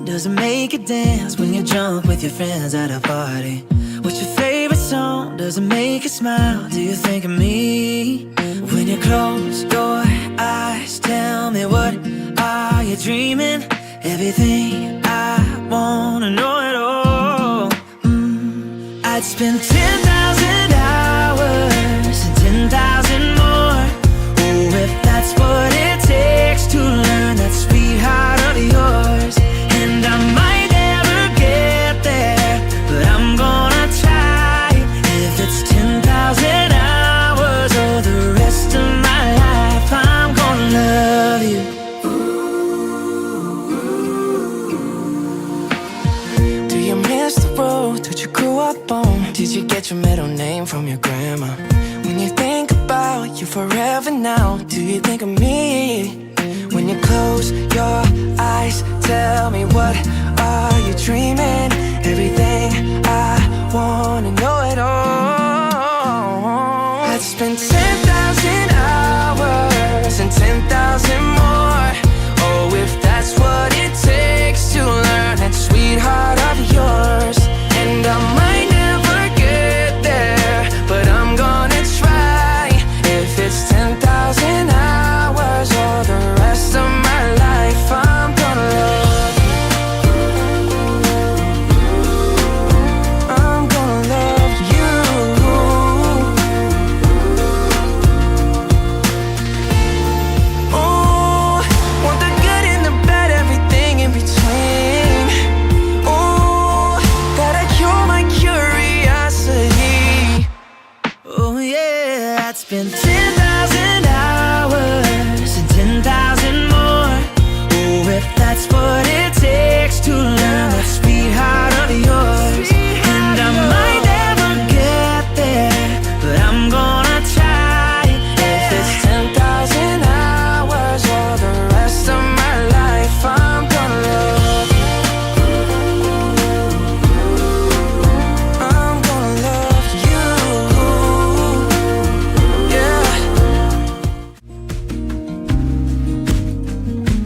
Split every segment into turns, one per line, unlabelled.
Does it make you dance when you're drunk with your friends at a party? What's your favorite song? Does it make you smile? Do you think of me? When you close your eyes, tell me, what are you dreaming? Everything I wanna know it all. I'd spend 10,000 hours and 10,000 more. Oh, if that's what it takes to learn that sweetheart of yours. And I might never get there, but I'm gonna try. If it's 10,000 hours or the rest of my life, I'm gonna love you. Do you miss the road that you grew up on? Did you get your middle name from your grandma? When you think about you forever now, do you think of me? When you close your eyes, tell me, what are you dreaming? Everything I wanna know it all. I'd spend 10,000 hours and 10,000 more. Oh, if that's what it takes to learn that sweetheart of yours. And I might never get there, but I'm gonna try. If it's 10,000 hours or the rest of my life, I'm gonna love you. I'm gonna love you. Oh, want the good and the bad, everything in between. Oh, gotta cure my curiosity. Oh yeah, I'd spend 10,000 hours and 10,000 more. Oh, if that's what it takes to learn that sweetheart of yours. And I might never get there, but I'm gonna try. If it's 10,000 hours or the rest of my life, I'm gonna love you. I'm gonna love you. Yeah.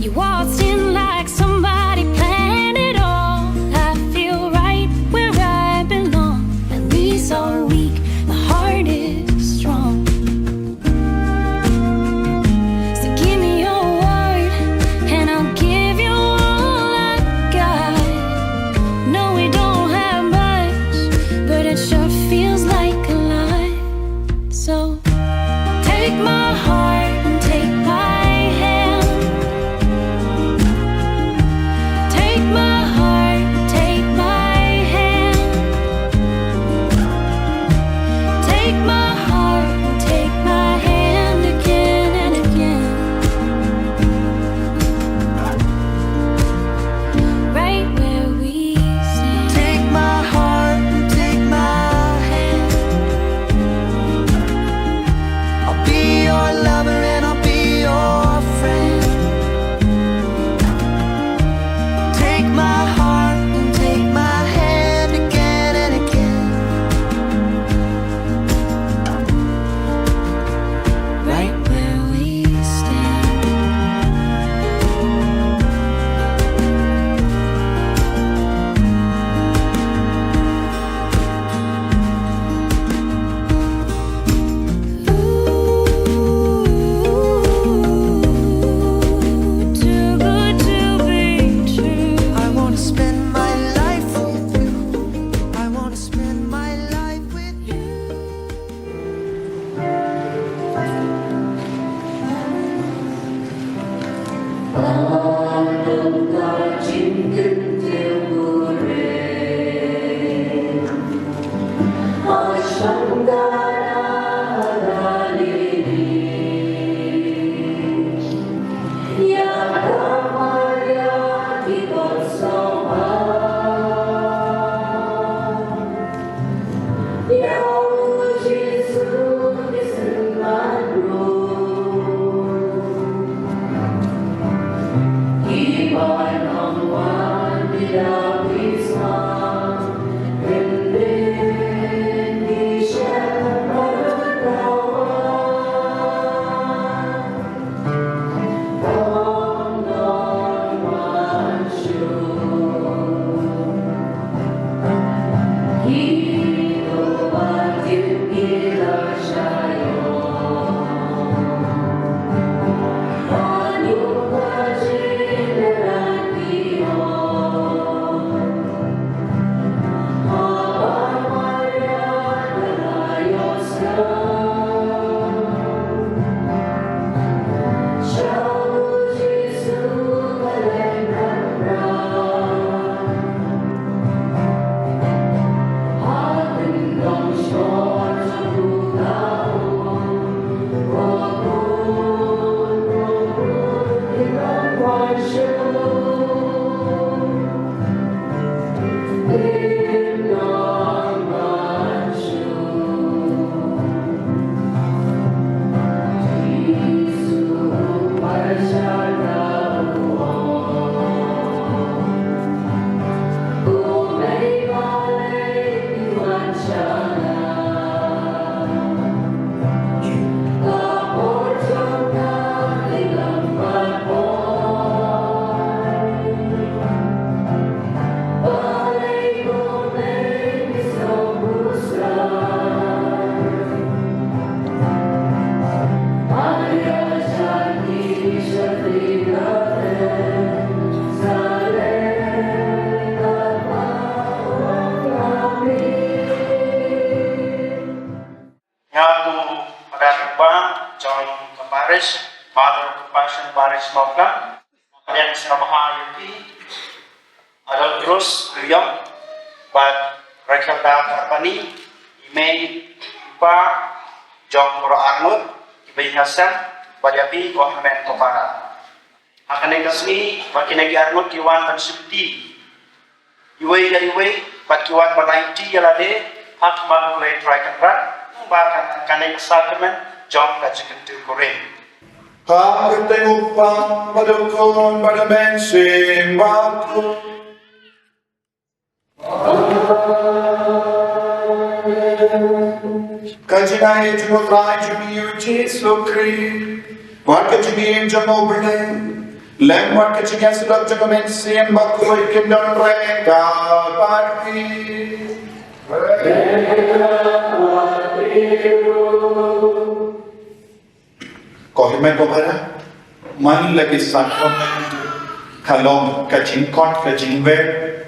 You waltzed in like somebody planned it all. I feel right where I belong. At least all week, my heart is strong. So give me your word, and I'll give you all I got. No, we don't have much, but it sure feels like a lot. So take my heart and take my hand. Take my heart, take my hand. Take my heart, take my hand again and again. Right where we stand.
Take my heart and take my hand. I'll be your lover and I'll be your friend. Take my heart and take my hand again and again.
Right where we stand. Ooh, too good to be true.
I wanna spend my life with you. I wanna spend my life with you.
Iban ang wan Smoka, yang Sinabahaya Adolfbruce, Mignon, but Rakhelda Karbani, Email, Ipa, John Arnold, Ibai Hassan, Badiapi, Kohman Kopara. Akan kasmi, Bakinagi Arnold, Kiwan Mansupti, Iway dari Iway, Bakiwan Banaiti, Yalade, Hakman Play Dragon Rat, bahkan kanai kesakiman, John Kajikan Tukurin.
Hagte upang badukon badamensing baku. Kajinai jumutrai jumi Jesu Christ. Warka jumi jamo berde. Lem warka jumi sudah jagamensian baku ikindon reka parti. Kohimen kopara, man lagi sakram kalom kacing kon kacing ver,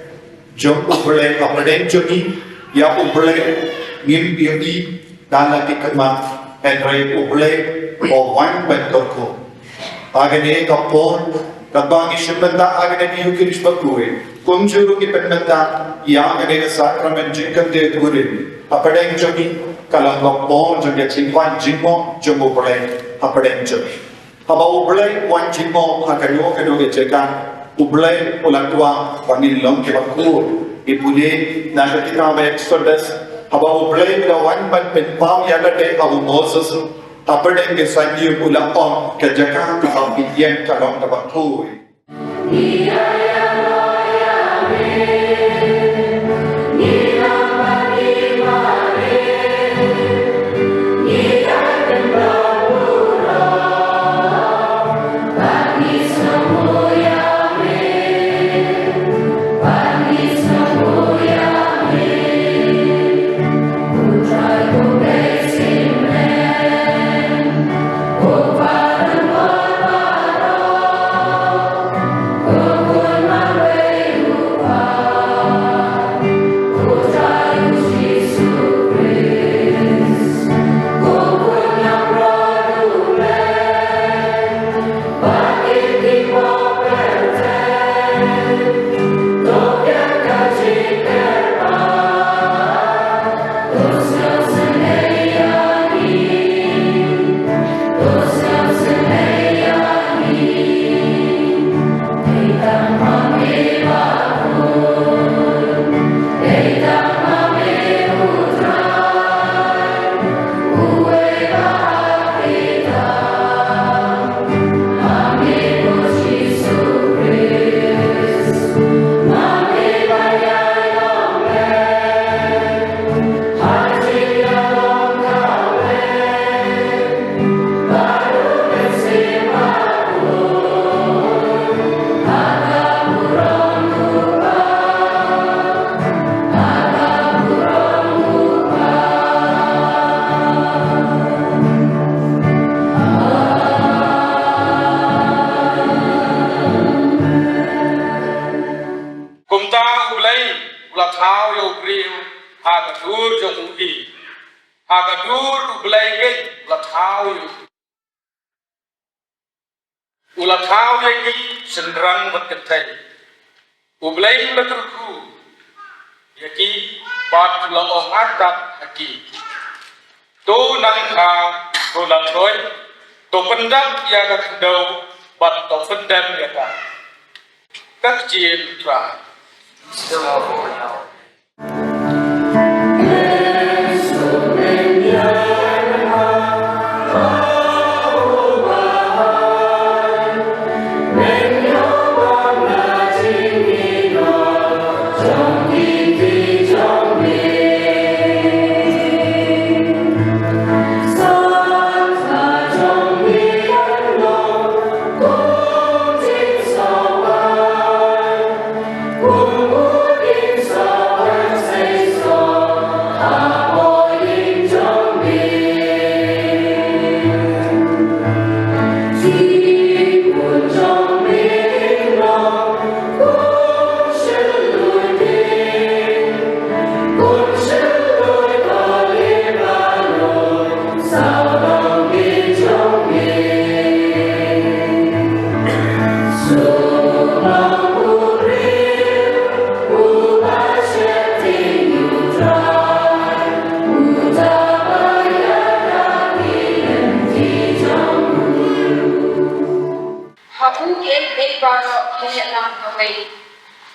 jom ubrele kapden jogi, ya ubrele ngim biodi dan lagi kema edre ubrele o wan bentorko. Agane kapon kabangi shibenda agane yukirish bakue, kumjuru ki penmenta ya agane sakram jinkan de gurin, apden jogi kalam kapon jogi cingwan jingmo jom ubrele. Apeden jogi. Haba ublay wan jimo hakayo kado gejekan ublay ulang tua wangin long ke bakur ipuli na ketika ba Exodus haba ublay la wan ban pen pam ya lade abu Moses apeden ke sangi ulang on kejekan ka bidien kalong ka bakur.
Hagadur belenge latau ulatau yaki sendrang berketai ublay laturku yaki bat la omatat haki to nangka to latroy to pendak ya kakdau bat to pendam ya ka kakjin tra
So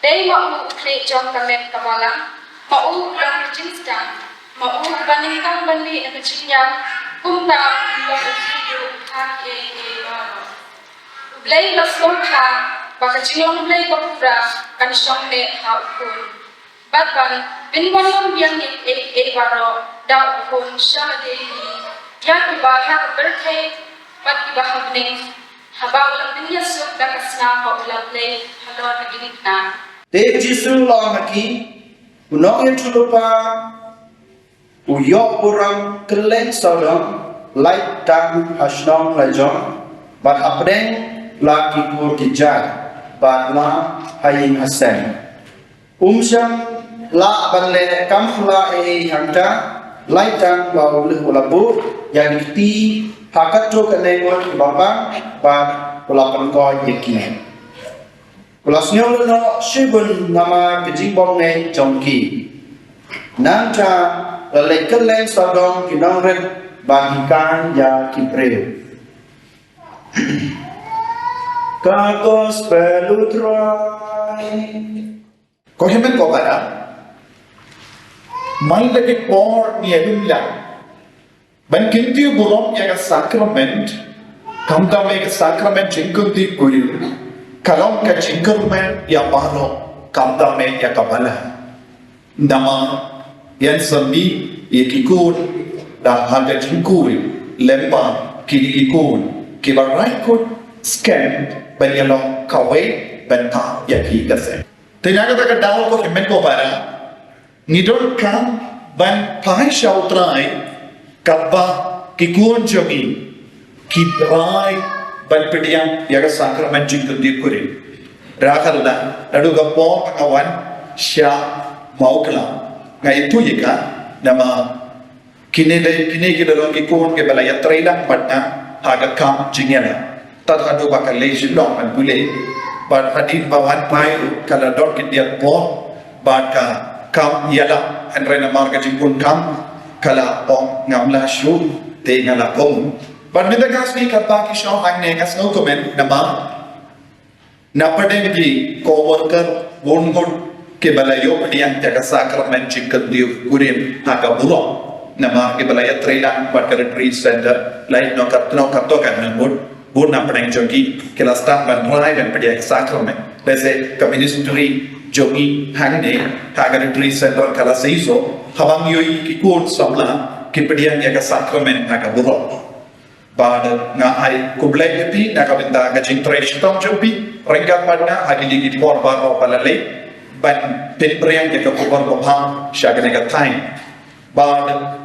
Day mau play jong kamet kawalang, mau lang jinstan, mau baningkang bani na kecinya, kumta lang video hake maro. Play la slongha, baka ciong play bakura kan shongne haukun. Batban binwanong biang baro daw kun syahde ni, yang ibahak birthday, bat ibahak ning, habaw lang binyasuk dakasna ho ulang play halor naginit na.
Te Jisu lo haki unong yutulupa uyok burang keleng sodom light tang hasnong lejong bat apdeng la kikur kijai bat la hayin hasen umsyang la banle kamfla hangta light tang bau ulabu yang ti hakat tu kenengon bapa bat ulapan ko yekin Ulasnya no shibun nama kejimbong ne jongki. Nangca leleng sodong kinongret bagikan ya kipreu. Kakos pelutrai.
Kau hemen kau bara, main lagi por ni edumla. Ben kintiu burom ya sakrament, kamta me sakrament jingkuti kuyu. Kalau ka jingkumen ya paro, kamta me ya kabala. Nama yang sembi ya kikun dah harga jingkui lempa kini ikun kibarai kun scan ben yalong kawe ben ta ya kikase. Tanya kata daul ko hemen ko para ngidol kan ban pai shau trai kabba kikun jogi kibrai ban pediang yaga sakramen jingkun di kuri Rakhelda lalu gapo kawan sya maukla ngai itu yika nama kini kita lagi kikun ke balaya trailang patna haga kam jingela tad hadu bakal lejin dong man bule ban hadin bawan pai kala dor kidiat po baka kam yala andrena marga jingkun kam kala ong ngamla shu te ngala ong ban minta kasni kapaki shaw hangne kas no komen nama napade bi coworker wongon ke balayo pediang jaga sakramen jingkun di kurim haga buro nama ke balaya trailang bat retreat center lain no katto kan nambut bun napade jogi kelas tak ban mulai dan pediang sakramen lese ministry jogi hangne haga retreat center kala seiso habang yoi kikun samla ke pediang jaga sakramen haga buro pada ngai kublai epi nak abinda gajing trash tong jopi renggang pada hadi ligi por baro palale ban penpriang ke kubor kopang syagane gatain pada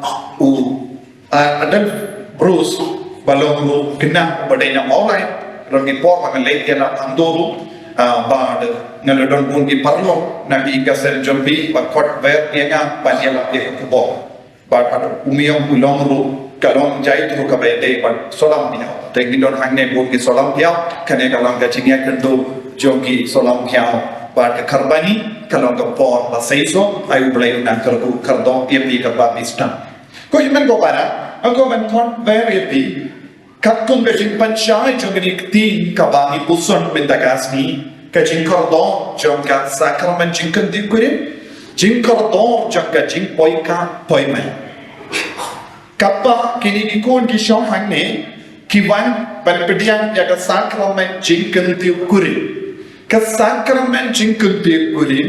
Adolfbruce balong kena badai online rangi por palale kena anduru pada ngalodon pun di parlo nabi gasel jopi bakot ver yenga panyala ke kubor pada umiyong ulong ru kalong jai tu kabai dei pan solam piao tengi don hangne bun ki solam piao kane kalong ga chingya kendu jogi solam piao bar ka karbani kalong ka por la seiso ayu blai na karku kardong yepi ka ba bistan ko himen go para ako man kon very pi katung ga jing panchai jongni tin ka ba ni puson bendagasni ka jing kardong jong ka sakramen jing kan dikurim jing kardong jong ka jing poika poimai kappa kini ikon ki shaw hangne kiwan ban pediang ya ka sakramen jingkun tiu kuri ka sakramen jingkun tiu kuri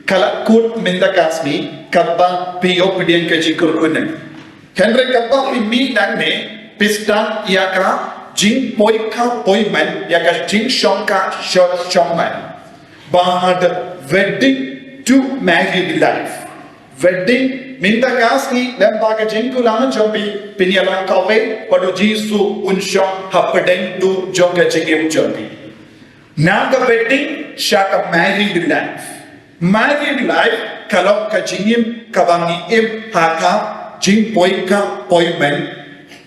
kala kut minda kasmi kappa pio pediang ka jingkun kunen henre kappa mi dangne pista ya ka jing poika poiman ya ka jing shonka shongman bad wedding to married life wedding minta kasni lembaga jingkulangan jobi pinyalang kawe padu jisu unsyong hapadeng tu jonga jingim jobi naga wedding shaka married life kalau ka jingim kabangi im haka jing poika poimen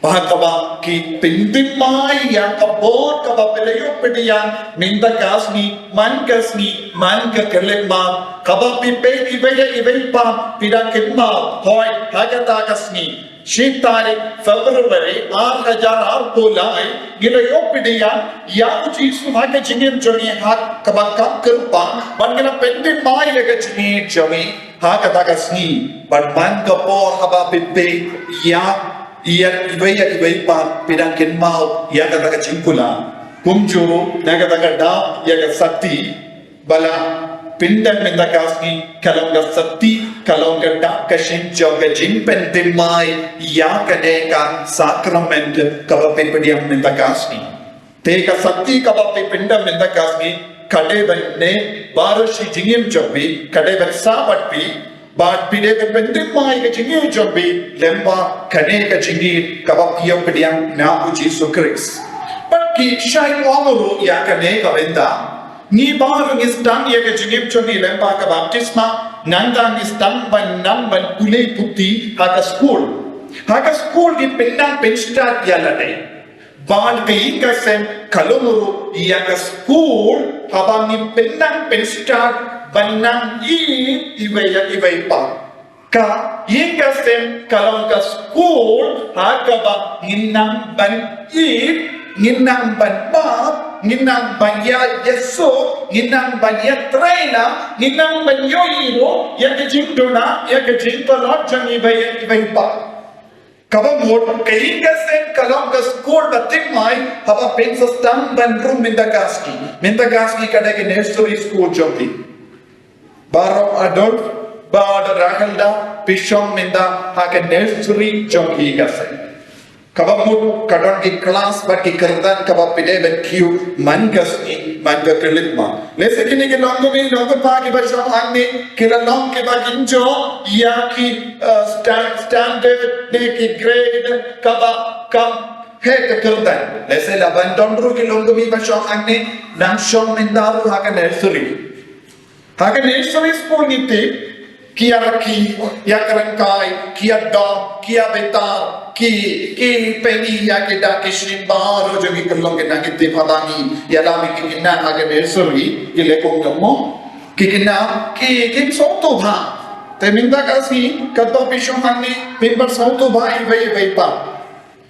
bahakawa ki pindimai yang kabot kaba pelayo pediang minta kasni man ka kerlemba kaba pipe ibaya ibay pa pidakit ma hoy hagata kasni Shitari, February, 2008 Pulai, Gilayopidia, Yachi Sumaka Jingim Johnny Hat, Kabaka Kirpa, Bangala Pendin Mai Legachini Johnny, Hakatagasni, but Mankapor Habapipe, Ya, Ivepa, Pidankin Mau, Yakataka Chinkula, Kumju, Nagataka, Yagasati, Bala. Pindam in the Kasni, Kalonga Sati, Kalonga Dakashin, Jogajin, Pentimai, Yakaneka, Sacrament, Kavapipadium in the Kasni. Take a Sati Kavapi Pindam in the Kasni, Kadevan Ne, Barushi Jingim Jobi, Kadevan Sabati, but Pidevan Pentimai, Jingim Jobi, Lemba, Kaneka Jingi, Kavapiyopadium, Napuji Sukris. But Ki Shai Omuru Yakaneka Venda. Ni barang is done yaga jingim choni lempaka baptisma, nandang is done by numban ule putti haka school. Haka school di pendang penstat yalade. Bal keinga sem kalumuru yaga school habang ni pendang penstat banang iway pa. Ka inga sem kalonga school haka ba ninang ban ninang ban bab. Ninang banya yeso, ninang banya traina, ninang banyo iro, yakajing dona, yakajing palot jangi baypa. Kabamur, kainga sen kalonga school batimai, haba pensa stam ban room Mindagaski kadagi nursery school jogi. Baro adult, bad Rakhelda, Pishom Minda, haka nursery jogi gase. Kabamur kadang di kelas bagi kerdan kabapide ben Tiew mangasni manga kelitma. Lese kini ke longomi longopa ke basham angni kila long ke baginjo ya ki standard ne ki grade kam he ke kerdan. Lese laban dondru ke longomi basham angni nangshom mindaru haka nursery. Haka nursery school niti Kia raki, ya kerangkai, kia dog, kia betar, ki peni ya kita kishin baru jogi kelong kita kita padani, ya lami kita agak nursery, kita konggomo, kita soto bah, teminta kasih kata pisomani, pimpat soto bah ibai pa,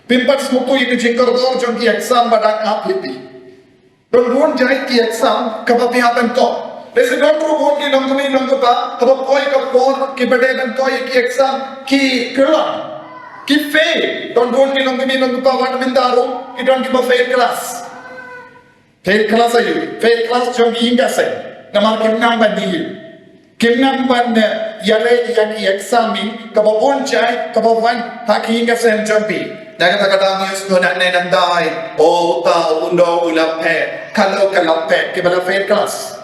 pimpat soto itu jengkar dor jogi exam badang apiti, belum jahit ki exam kapapiatan to. Lese dondru bon ki longgami longgopa, kaba koi ka bon ki badegan koi ki exam ki kelam, ki fail. Don bon ki longgami longgopa wan mindaru ki don ki ba fail class. Fail class ayu, fail class jong inga se. Namar kimnam ban diil. Kimnam ban yale ki examin kaba bon chai kaba wan haki inga se jompi. Nagatagada news no na nandai. O ta undo ulape, kalo kalape ki bala fail class.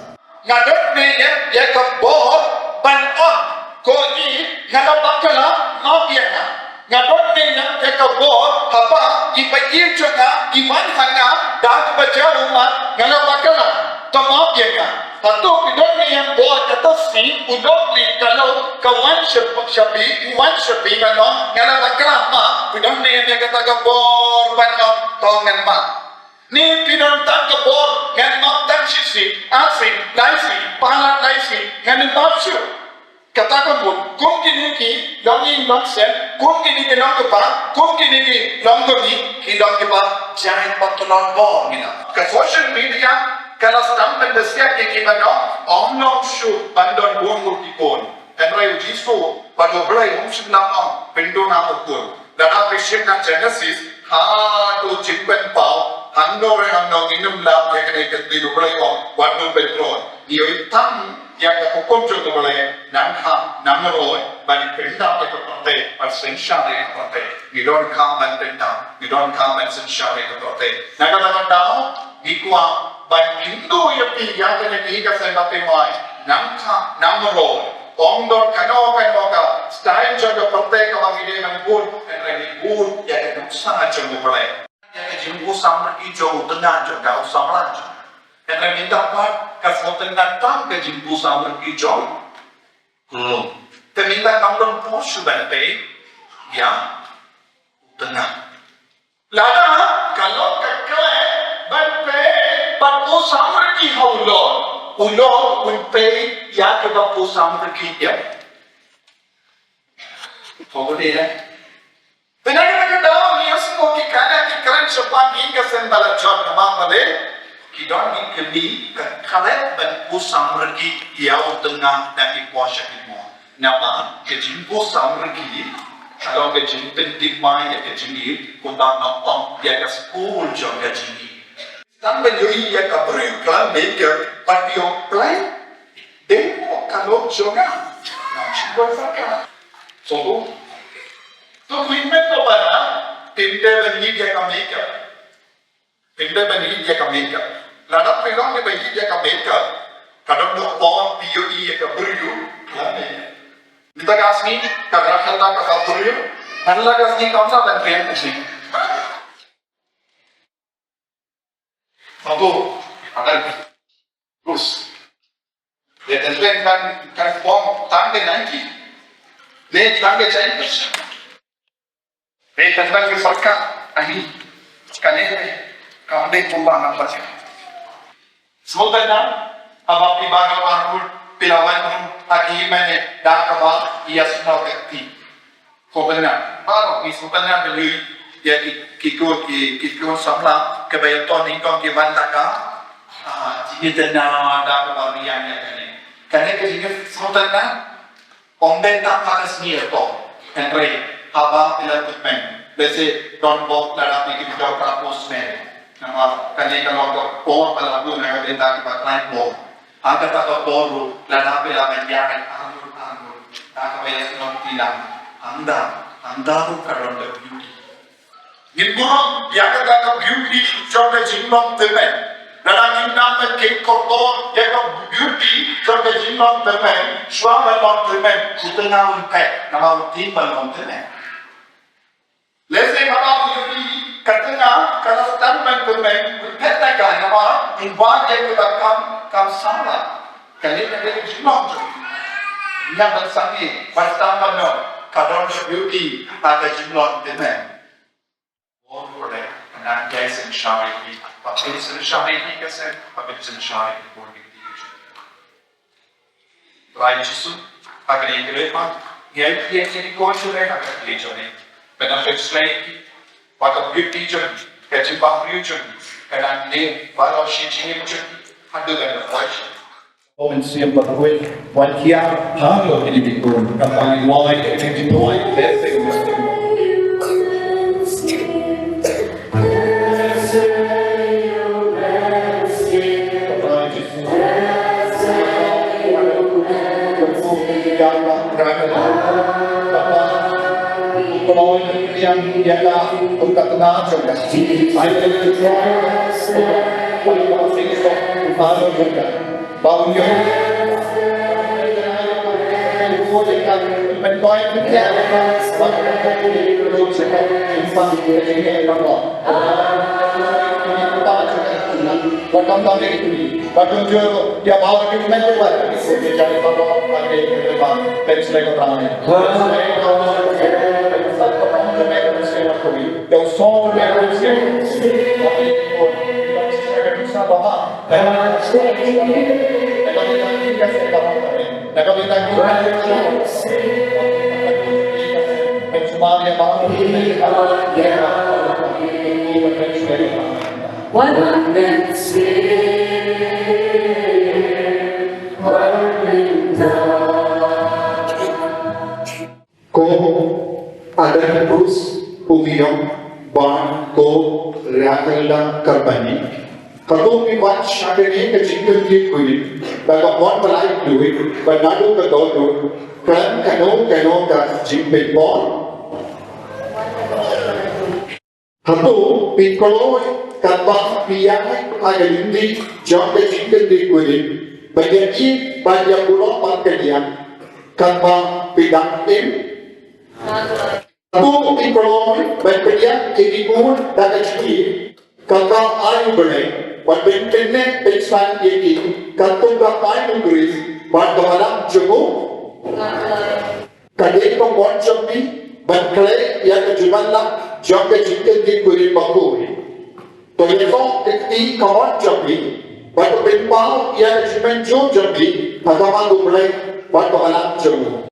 Ngadot ne ya kabor ban on ko ni ngadot bakala no biana ngadot ne ya kabor haba ibayil jona iman hanga dak baca rumah ngadot bakala to no biana patu pidon ne yang bor kata si udok li kalau kawan shabi kano ngadot bakala ma pidon ne ya kata kabor ban on to ngan ma ni pidon tak kabor ngan mak tak sisi asin laisi pala laisi ngan mapsu katakan pun kum kini ki longi nonsen kum kini ki long kepa kum kini ki long kemi ki long kepa jangan patulon bor gina ke social media kalau sedang mendesak ki bano omnom shu bandon buang ki kon enrai ujiso pada belai umsik nam pendona ukun dana pishin na genesis ha to jimpen pau Hanggaw inum lap yang kena ikat di dublai om wadu petrol. Ia hitam yang hukum juga boleh namroi bagi perintah itu partai persensari itu partai. You don't come and perintah, you don't come and sensari itu partai. Nak tahu ikwa bagi Hindu yang kena diikat sampai mai namroi. Omdor kano ka style juga partai kalau ini mengbul dan mengbul yang kena usaha juga boleh. Yang usang hijau tengah juga usang laju. Yang minta part kasih tengah tam ke jimpu usang hijau. Terminta kamu posu bantai, ya tengah. Lada kalau kekle bantai pat usang hijau ulo bantai ya kita usang hijau. Apa dia? Pinagalaga daw niya mo kikana kikran sa panghinga sa balachon na mamali. Kidon kini kalet ban pusang regi iaw tengah dan ikuasya mo. Nama kejin pusang regi kalau kejin penting mai ya kejin kutang nopong dia ke school jom kejin. Tan menyui ya kabri klan maker patio play demo kalau joga. Nah, cuba saja. So तो क्लीनमेंट तो बना पिंडे बनी dia ka makeup पिंडे बनी dia ka makeup ladak pelong dia bagi dia ka makeup kadang dok pon POE ka beriu lame kita kasih ka Rakhelda ka beriu Allah kasih kaum sa dan krian kusi Satu terus dia tentukan kan pon tangke nanti dia tangke cair tentang keserkat ahli kaneh kamde pembang apa sih semoga apa pibaga parul pilawan agi mene dah kabar ia sudah kerti sebenarnya baru ini sebenarnya beli ya kiko samla kebayaton ingkong kibantaka jadi dana dah kabar yang kaneh kesini sebenarnya omben tak pakas ni itu Henry Haba Adolfbruce, वैसे don बॉक लड़ा में कि doctor अपोस में nama kali kalau por pada lagu mereka minta kita lain por agar tak por lada pela menjangan anggur tak kaya senang tilam anda karon the beauty gimana ya kata beauty coba jinglong temen lada kita ke kotor ya ka beauty coba jinglong temen suami long temen kita ngawin nama tim long temen Leslie kalau beauty katanya kalau teman teman berpeta kan nama ingat dia kita kam salah kali ini jinglong yang bersani bersama no kadang beauty ada jinglong temen boleh nak jaisen syari ni apa jaisen syari ni kesan apa jaisen syari ni boleh diuji lain jisu agar ini lepas dia ini kau sudah agar diuji benefits lagi Waka beauty journey, catching back journey, and I'm named by our shitting journey, under the voice. Oh, and see about the way, one here, how can it go? Kapag wala ay hindi mo ay blessing. Yang ialah untuk kenal juga. Saya itu baru juga. Baru juga. Mentoy kita. Welcome to the community. Welcome to the about the mental wealth. Jadi kalau ada depan pensel keterangan. Eu sou o meu Deus. Adolfbruce Mignon McLaughlin Rakhelda company. Kalau buat syarikat kecil dia kulit, bagai orang belai duit, bernadu kedua kan kano kan jimpit bol. Hatu pikolo kabah piang agak ini jam kecil dia kulit, bagi banyak pulau pangkalian kabah pidang Aku pikirkan berkerja jadi pun dah kecil, kakak ayu beri, buat bentennya pensan jadi, kakak ayu beri, buat kemalam jenguk, kadang pembuat jambi, berkelai yang kejualan jam kecil di kulit bangku. Toyota ini kawan jambi, buat penpau yang kejualan jambi, kakak ayu beri, buat kemalam jenguk.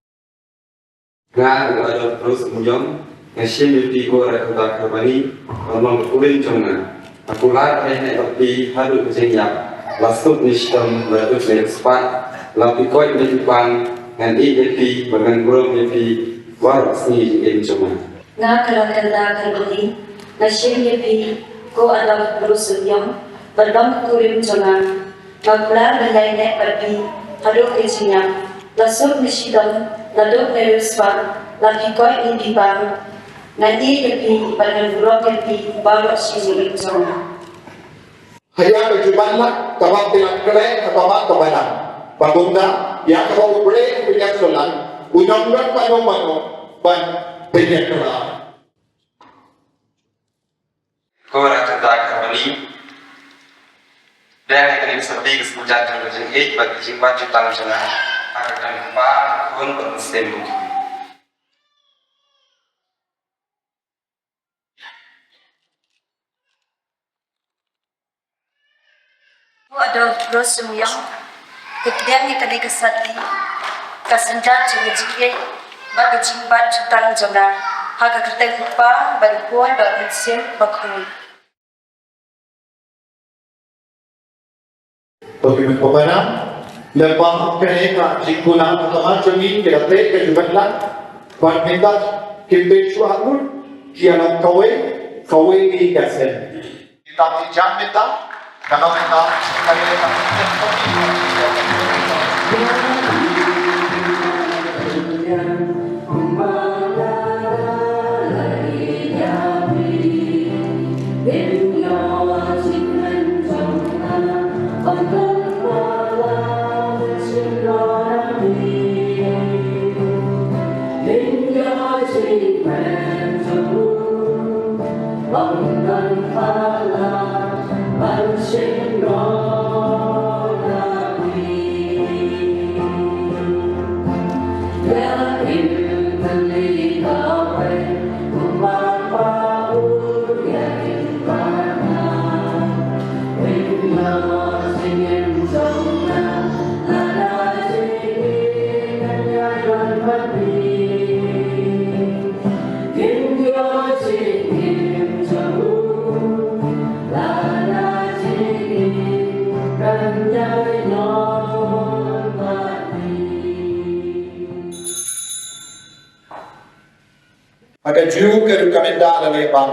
Adolfbruce Mignon Ngasih mimpi gua Rakhelda karbani, orang kulit cuma. Aku lar tapi halu kesenyak. Lasut nistam beratus sepat. Lapi koi menyimpan ngan IEP dengan Groom IEP waras ni cuma.
Nga Rakhelda karbani, ngasih mimpi ko Adolfbruce yang berbang kulit cuma. Maglar berlainak tapi halu kesenyak. Lasut nistam laduk neruspan. Lapi koi menyimpan nanti lebih banyak buruk lebih baru sih cuma.
Hanya kejubalan kabang tilang kelai kabang kabalan. Bagunda yang kabang boleh punya solan. Undang-undang mano ban punya kelar.
Gua Rakhelda karbani. Dan akan seperti kesenjangan berjengit bagi jimbat jutang sana akan lupa pun bermusim.
Adolfbruce yang kemudian kali kesati kesenjat juga bagi jimbat jutang jona hak kereta lupa berkuat bermusim bakul.
Bagaimana pemana? Lepas kerana jikunan utama jami kereta kejubalan berminta kita suahul kianan kawai di kasih. Kita dijam minta. Kalau kita akan juga rekomendasi oleh bang.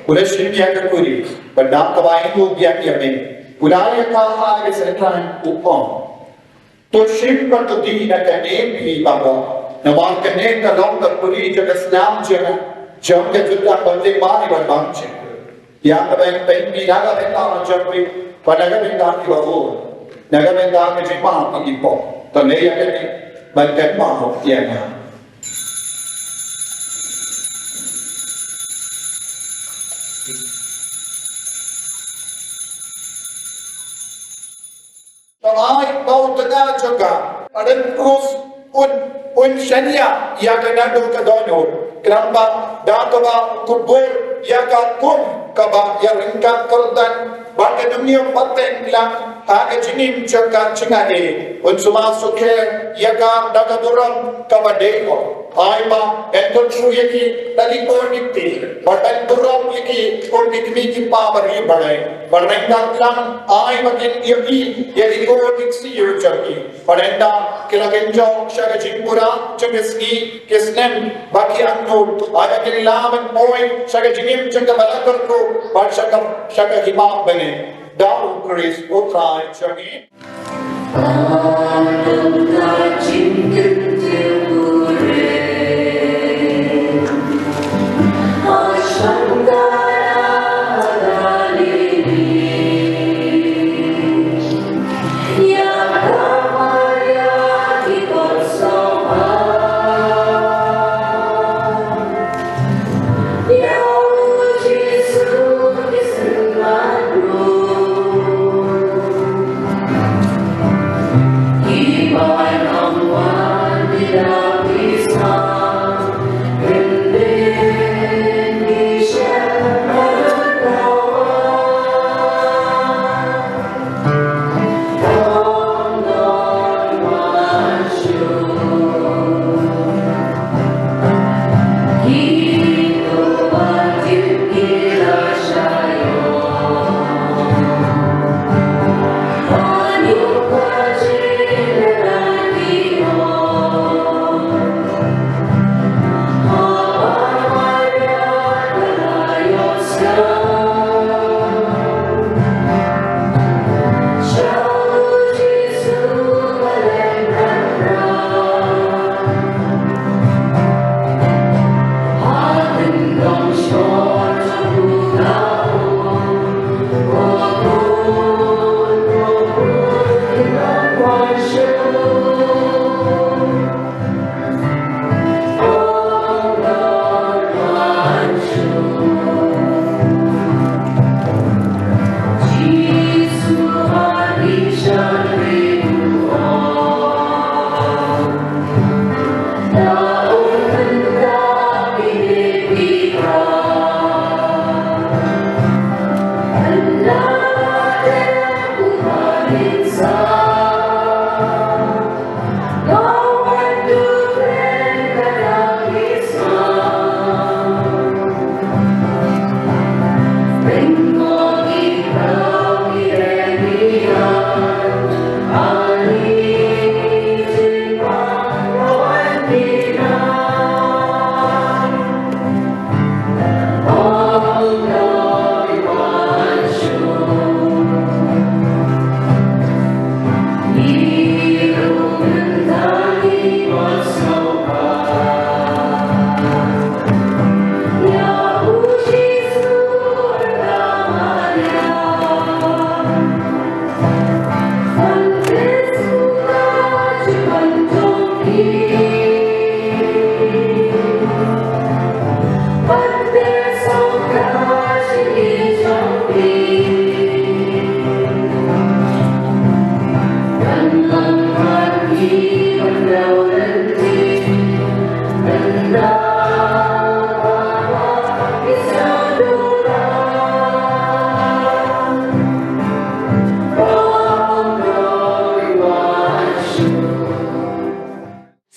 Udah sini akan kuri, berdam kawain tu biar dia main. Budaya kala ke sekarang upon. Tu sih perlu diingat ni bangga. Namun kene kalau terkuri juga senam jam kejutan penting mari berbang. Yang kebanyakan penting naga benda jadi pada benda di bawah. Naga benda ke jemaah di bawah. Tanda yang ini banyak mahu tiada. Tengah kau tengah juga ada terus un syariah yang kena do kedonor kenapa datang kubur yang kum kaba yang ringkat korban bagi dunia paten bilang hak jenim jaga cengai un semua sukher yang dapat dorong kaba dewa Aima enton suyaki tadi konikti badan dorong yaki konikmi ki pabari badai barengga lang aima ken yaki yaki konikti yujaki padenda kilagenjo shaga jimpura chungeski kisnem baki annu ada ken laman point shaga jinim chunga balakar ko bad shaga himam bane daun kris utrai chagi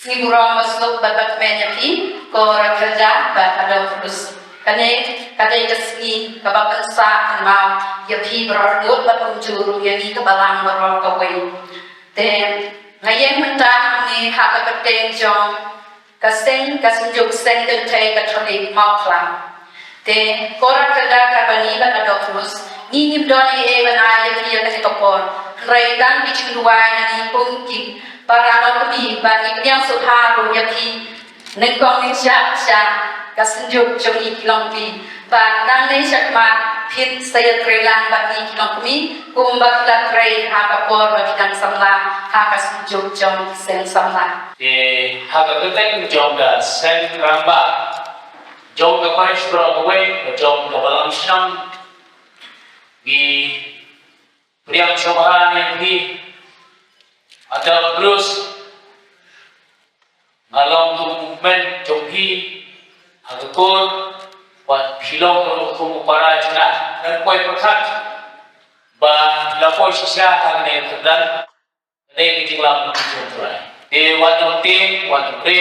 Siguro masuk babat menyapi ko Rakhelda ba Adolfbruce kane kate kasni kabakan sa mau yapi berorot bat unjuru yani kabalang beror kawai te ngayen menta ni haka kateng jong kaseng kasunjuk seng ten te katroli mau klang te ko Rakhelda kabani ba Adolfbruce ni nimdoni e bana yapi yakati topon rai dan bichung duai nani pungki para kami bagi yang suharu yapi nengkong insya kasenjuk joni kilompi dan nang syakma pin saya trelang bagi kilompi kumbak latrai hakapor bagi dan samla hakasenjuk jom sen samla
hakakuteng jom da sen ramba jom ka parish bro away jom ka balang syam gi priang shobahan yang di Adolfbruce ngalong tu movement jomhi agakor wat hilong kalau kumu para juna dan koi perkat ba lapoi sisa kangne terdan ne kiting lam jomtrai de wat ting wat pre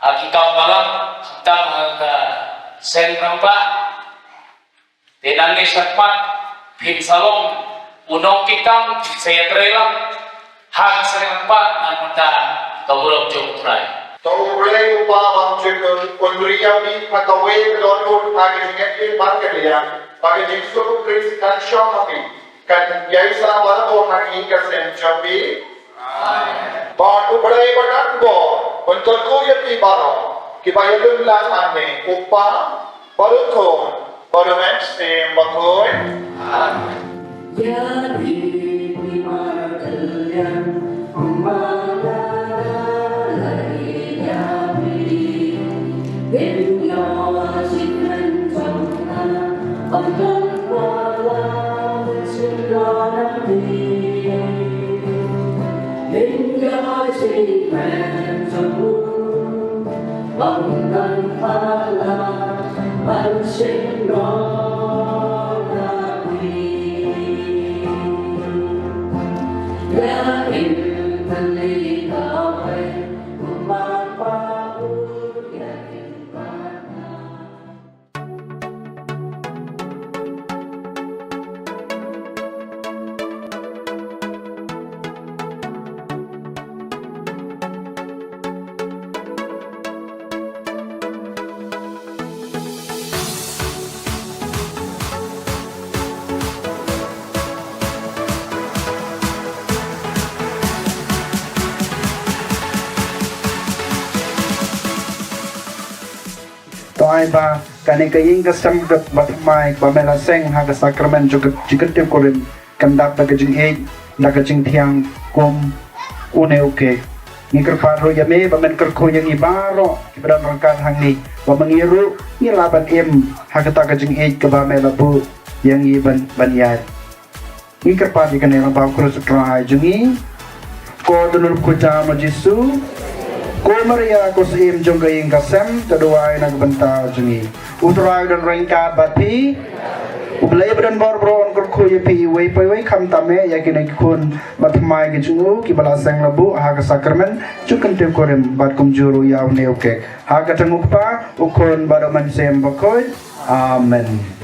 akikam malam tang ka sen rampa de nanne satpat phim salong unong kikam saya trelang hak sering apa namanta kawulog jomtrai
Taubrei upawang chikun kundriya bi patawe donur packaging ke market liya packaging suku kris kan shop api kan yaisa wala ko maki ka sen chapi ba ubrei badat bo untuk ko yapi baro ki bayalun la ane upa barukon barumen sem bakoy
Ya di markelian
Toai ba kani kaying kasam gat batmai ba mela seng ha ka sakramen jugat jigat te korin kandak da kajing e da kajing thiang kum une oke ngikar paro yame ba men kar ko yang ibaro ibra rangkat hang ni ba mangiru ni laban em ha ka ta kajing e ka ba mela bu yang iban banyar ngikar pa di kani ba ko sakrai jungi ko dunur ko jama jisu Ko Maria ko sim jong gayeng kasem kedua nagbanta jungi utrai dan rengkat bati ublay dan borbron ko khoye pi wei pai wei kham tame yakin kun matmai ke jungu ki bala sang labu ha ka sakramen chukan te korem bat kum juru yaw ne oke ha ka tangukpa ukon baroman sem bakoy amen.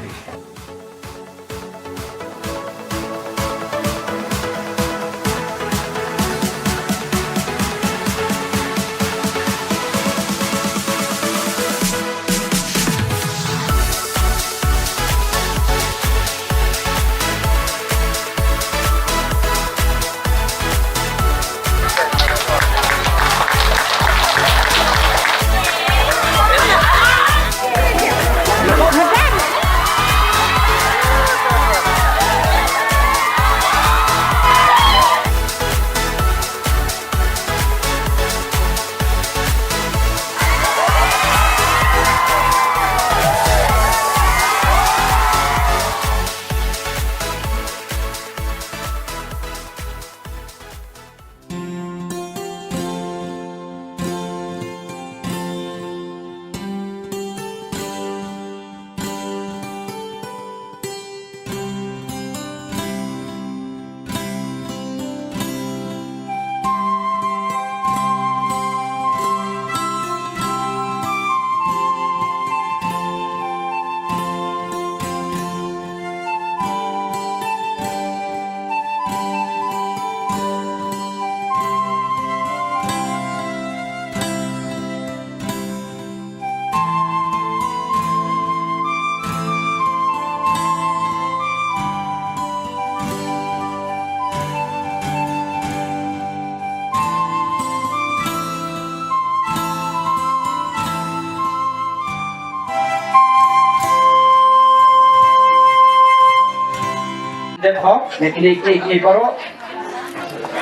hop ne ki paro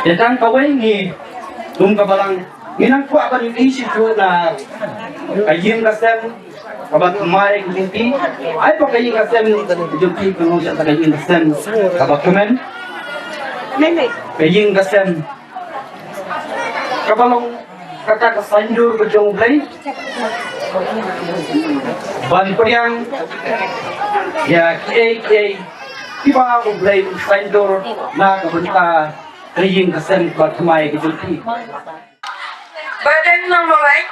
datang kawai ni tum kabalang inang ku akan isi tu na ayim kasem kabat kemari kinti ai pakai kasem jumpi kanu sa kayin kasem kabat kemen kayin kasem kabalong kakak sanjur bejong play ban priang ya ke iba ko play sanjur na kabunta kayin kasem kabat kemari kinti
Badan ng mulai,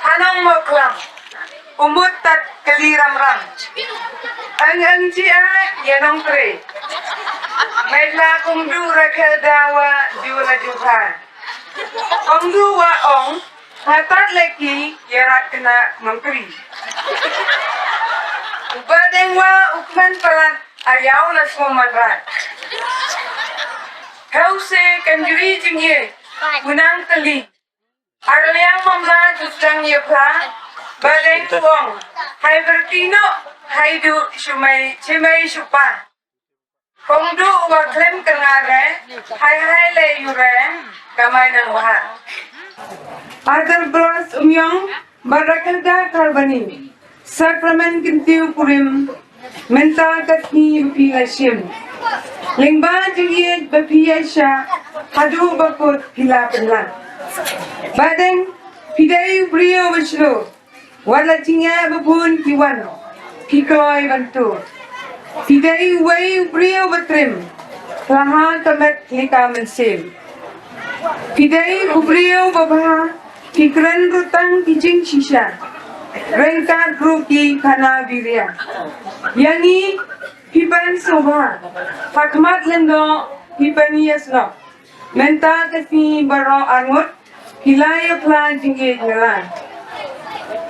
hanang moklam, umut tat kaliram ram. Ang jia yanong tre. Medla kung du Rakhelda wa diwala juhan. Kung du wa ong, hatat leki yarat kena mangkri. Badan wa ukman palan ayaw na sumanrat. Kau se kanjuri jingye, unang kali. Arliang mamla justang yepla, badeng tuong, hai bertino, hai du shumai cimai supa. Kongdu wa klem kengare, hai le yurem, kamay nang wahat. Adolfbruce Rakhelda karbani, sakramen kintiu purim, menta katni pilashim. Lingba jingiyet bapiyasha, hadu bakut pilapenlan. Badeng pidai brio beslo wala tinga babun kiwan kikoy bantu pidai wai brio batrim laha kamet lika mensim pidai brio babha pikran rutang kijing shisha rengkat ruki kana birya yangi pipan soba fakmat lendo pipani yasno menta kasi baro angut hilaya plan tinggi jalan.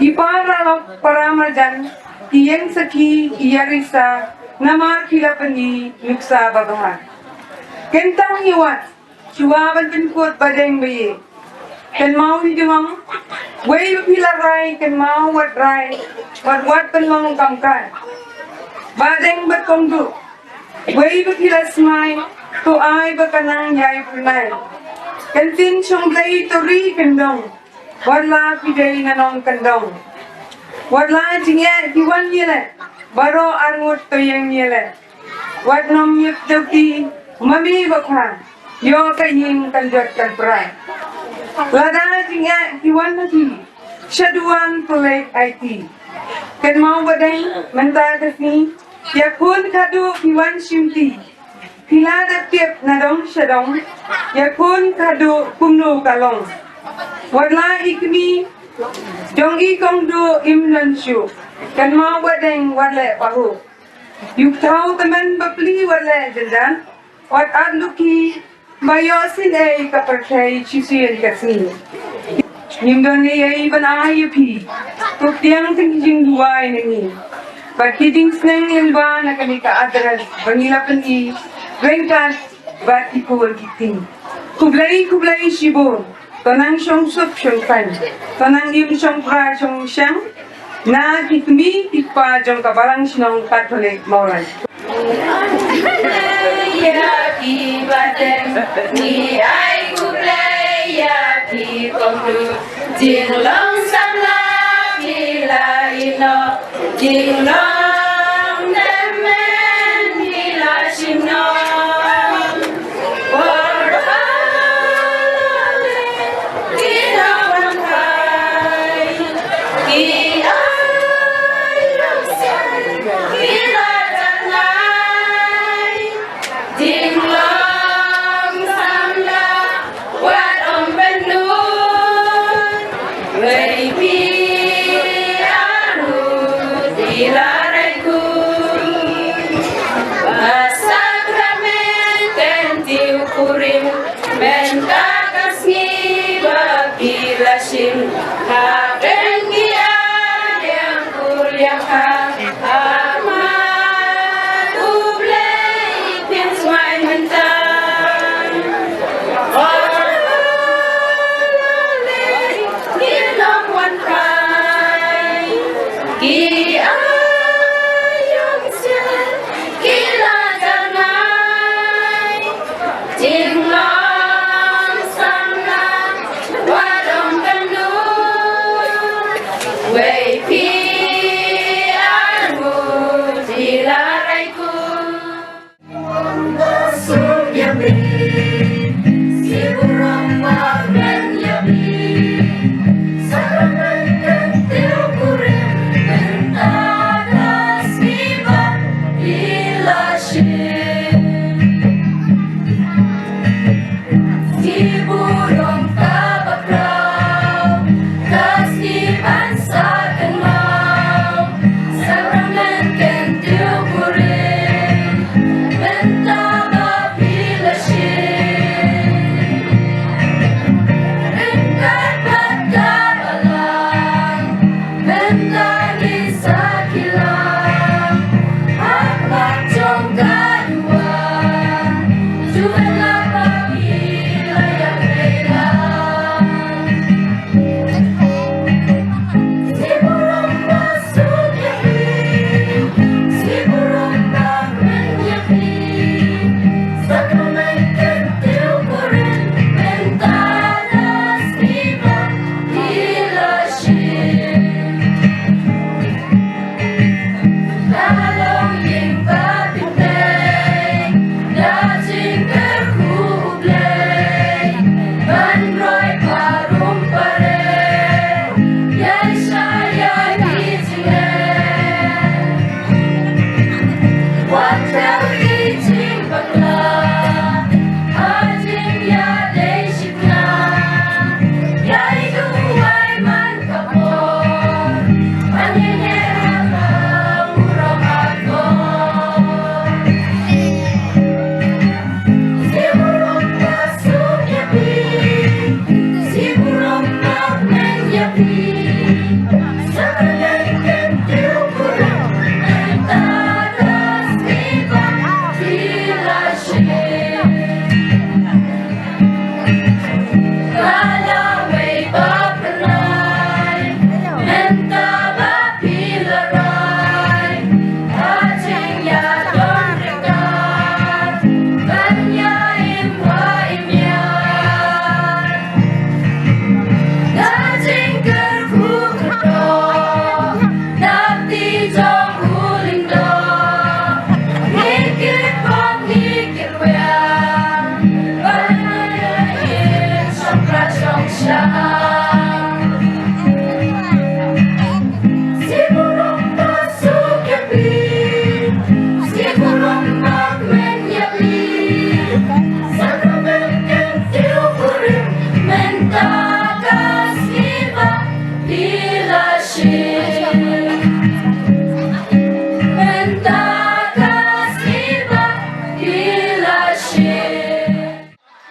Ipara paramarjan, iyeng saki, iyarisa, namar hilapani, miksa babahan. Kentang iwat, suwaban pinkut badeng bayi. Ken mau hidung, way pilaray, ken mau wat ray, wat penlang kamkan. Badeng berkongdu, way pilasmay, to ay bakanang yay punay. Kantin siyang day tori kendong, wala piday nanong kendong. Wala jingya diwan yele, baro arngut toyeng yele. Wat nom yip dati, mami bakhan, yo kaying kanjot kanpray. Lada jingya diwan nati, syaduan tulay IT. Kan mau baday, mental kasi, yakun kadu diwan syumti. Pila tiap nadong syadong, yakun kadu kumnu kalong. Wadla ikmi, jong ikong du imlan syu, kan mau badeng wadle pahu. Yuk tau teman bapli wadle jendan, wad adluki, bayosin kapercay chisiyan kasni. Nimdon ay banay pi, tuktiang tingjing duway nangi. Pagkiting sneng limba na kami ka-adras, bangilapan i, Rengkat bat ikul kiting. Kublay shibon. Tonang syong sup syong pan. Tonang im syong pra syong syang. Na kitmi tipa jong kabarang sinong katolik maulan. Ya ki baten ni ai kublay ya ki kongdu. Jinglong samla pila ino. Jinglong nemen pila shino.
Ki ayong siya, kila jangan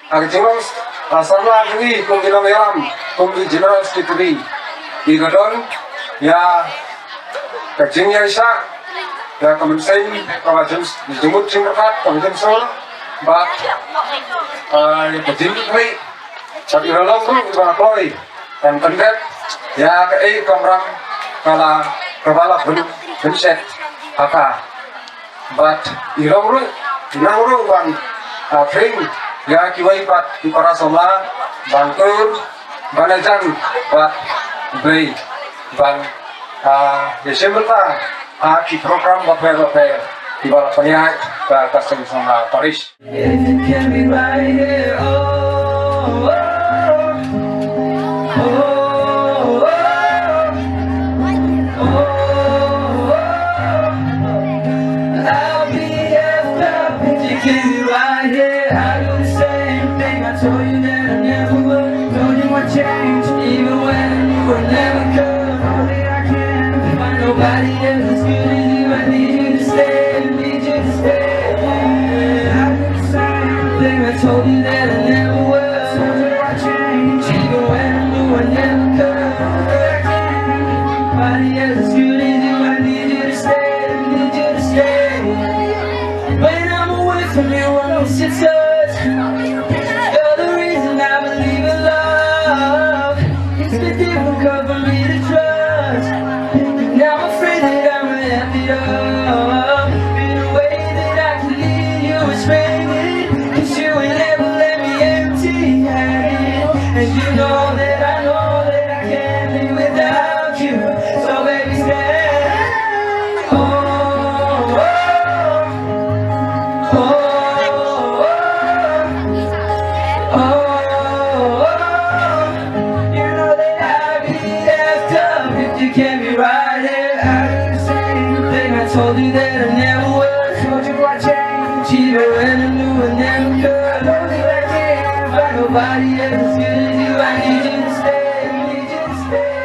Agak sama lagi kung ginamayaram kung general secretary igadon ya kajing ya isa ya kamensen kawajan jemut singkat kawajan sol ba ya kajing koi sabi rolong tu iba koi dan pendet ya kei kamram kepala benset apa but irong bang kring ya kiwai pat para somla bangkur banajan pat beri bang Desember ta ki program baper di bawah penyahat kasih sama Paris.
If it can be right here, oh, oh, oh, oh, oh, I'll be effed up if you can be right here. I do the same thing. I told you that I never would. Told you I changed, even when you were never good. Only I can find nobody else as good as you. I need you to stay, need you to stay. I do the same thing. I told you that I never would. Told you I changed, even when I knew I never could. Only I can nobody else as good as you. I need you to stay, need you to stay. When I'm away from you, I miss your touch. You're the reason I believe in love. It's been difficult for me to trust. Now I'm afraid that I'm gonna have it up. In a way that I can leave you expanded. 'Cause you ain't never let me empty-handed. And you know that I can't live without you. So baby stay. Oh, oh, oh, oh, oh, oh. You know that I'd be effed up if you can't be right here. I do the same thing. I told you that I never would. Told you I changed, even when I knew I never could. Only I can't find nobody else as good as you. I need you to stay, need you to stay.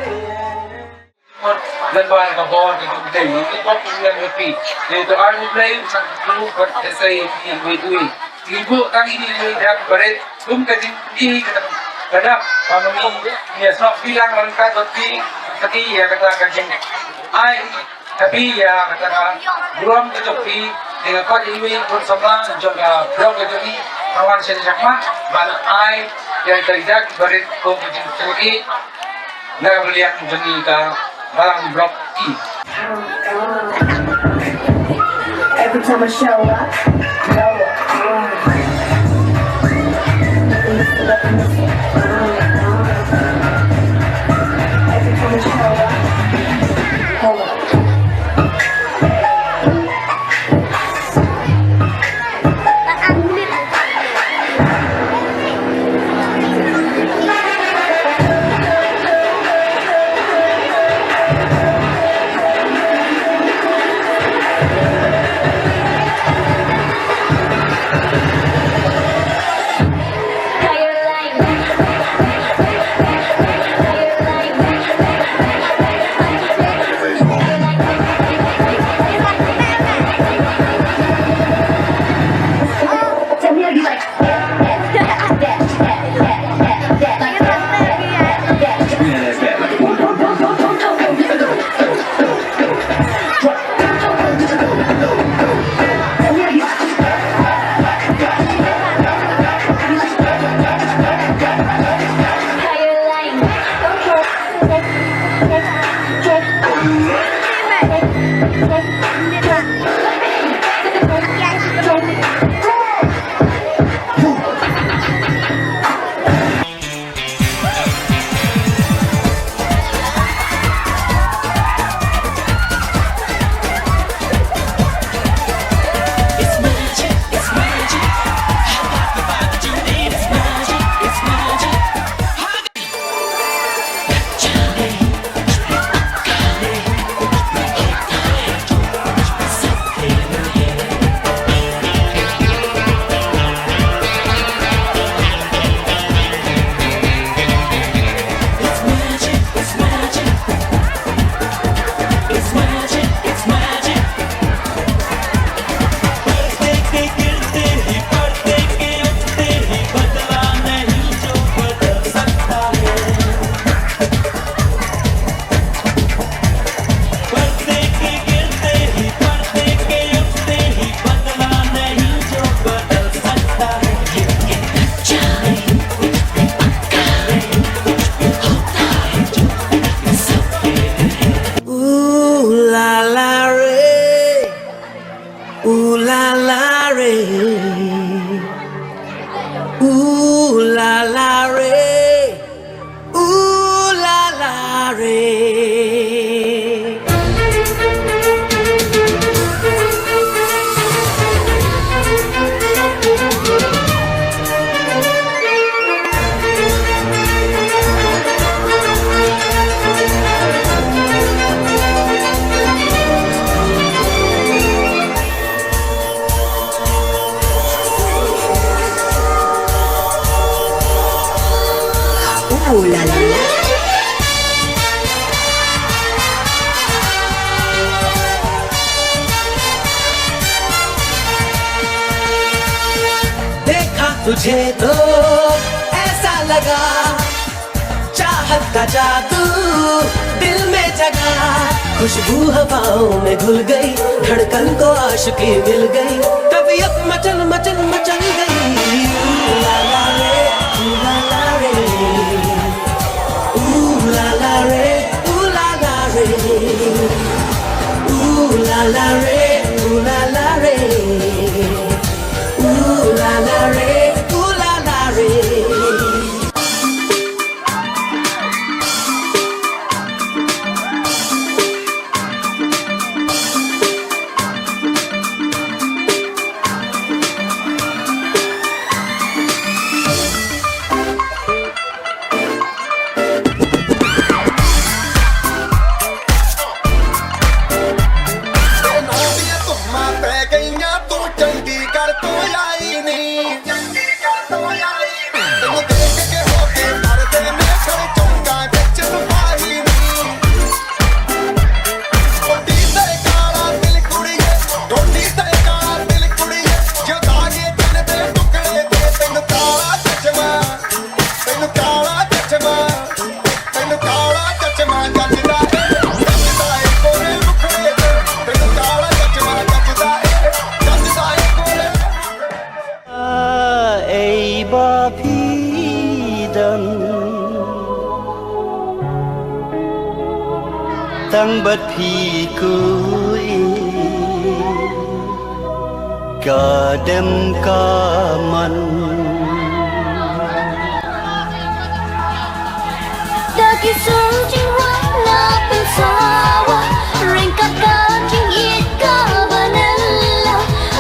Lần đoàn của họ thì cũng để cái bóc lên một tỷ để tôi ăn lấy lúc vật xây thì người tuổi thì vụ tăng đi đẹp và đấy đúng cái gì cái đó và mình nhà shop bilang lengkap tapi ya katakan ai tapi ya katakan belum kecuali dengan kau ini bersama juga belum kecuali kawan sejak mana ai yang terjadi berit kompetisi nak melihat menjadi barang blok I.
Every time I show up, every time I show up, hold up.
re.
Ooh la la la.
देखा तुझे तो ऐसा लगा चाहत का जादू दिल में जगा खुशबू हवाओं में घुल गई धड़कन को आशिकी मिल गई तबीयत मचल मचल मचल गई ला ला रे ला ला रे ला ला रे ला ला रे ला ला रे ला ला रे ooh la la re, ooh la la re. Tăng bất phi cuối cả đêm cả man
đã kịp sống trên quán là bên sawa ring kaka trên ít cả vanilla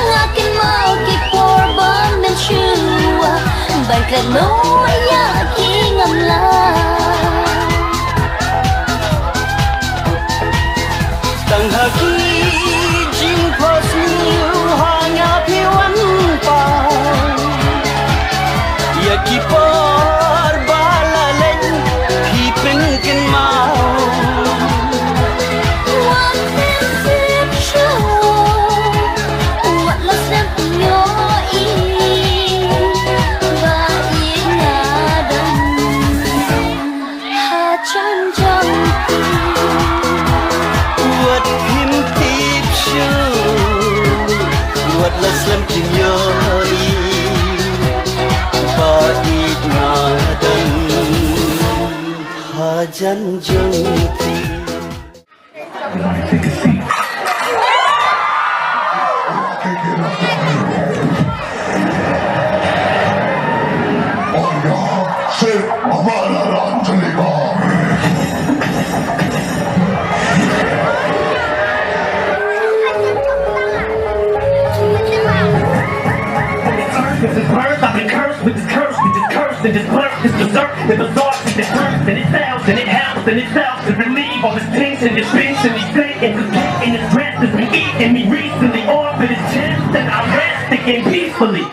ngakin mau kịp por ban men chua bài klan no maya ki ngam la
Tăng haki jing pos niu hanya piwan pa ya kipar balalen hi pengkin mau
one thing sure what lost them in your ear ba inadan ha chan jang
what him deep shoe what let's them in your body nadan hajan joti
This is birth, I've been cursed with this curse, with this curse, and this birth, this berserk, and the thoughts, and it hurts, and it fails, and it helps, and it fails to relieve all this tension, this pinch, and these things, and this guilt, and this stress that's been eating me recently, off of this chest, and I rest again peacefully.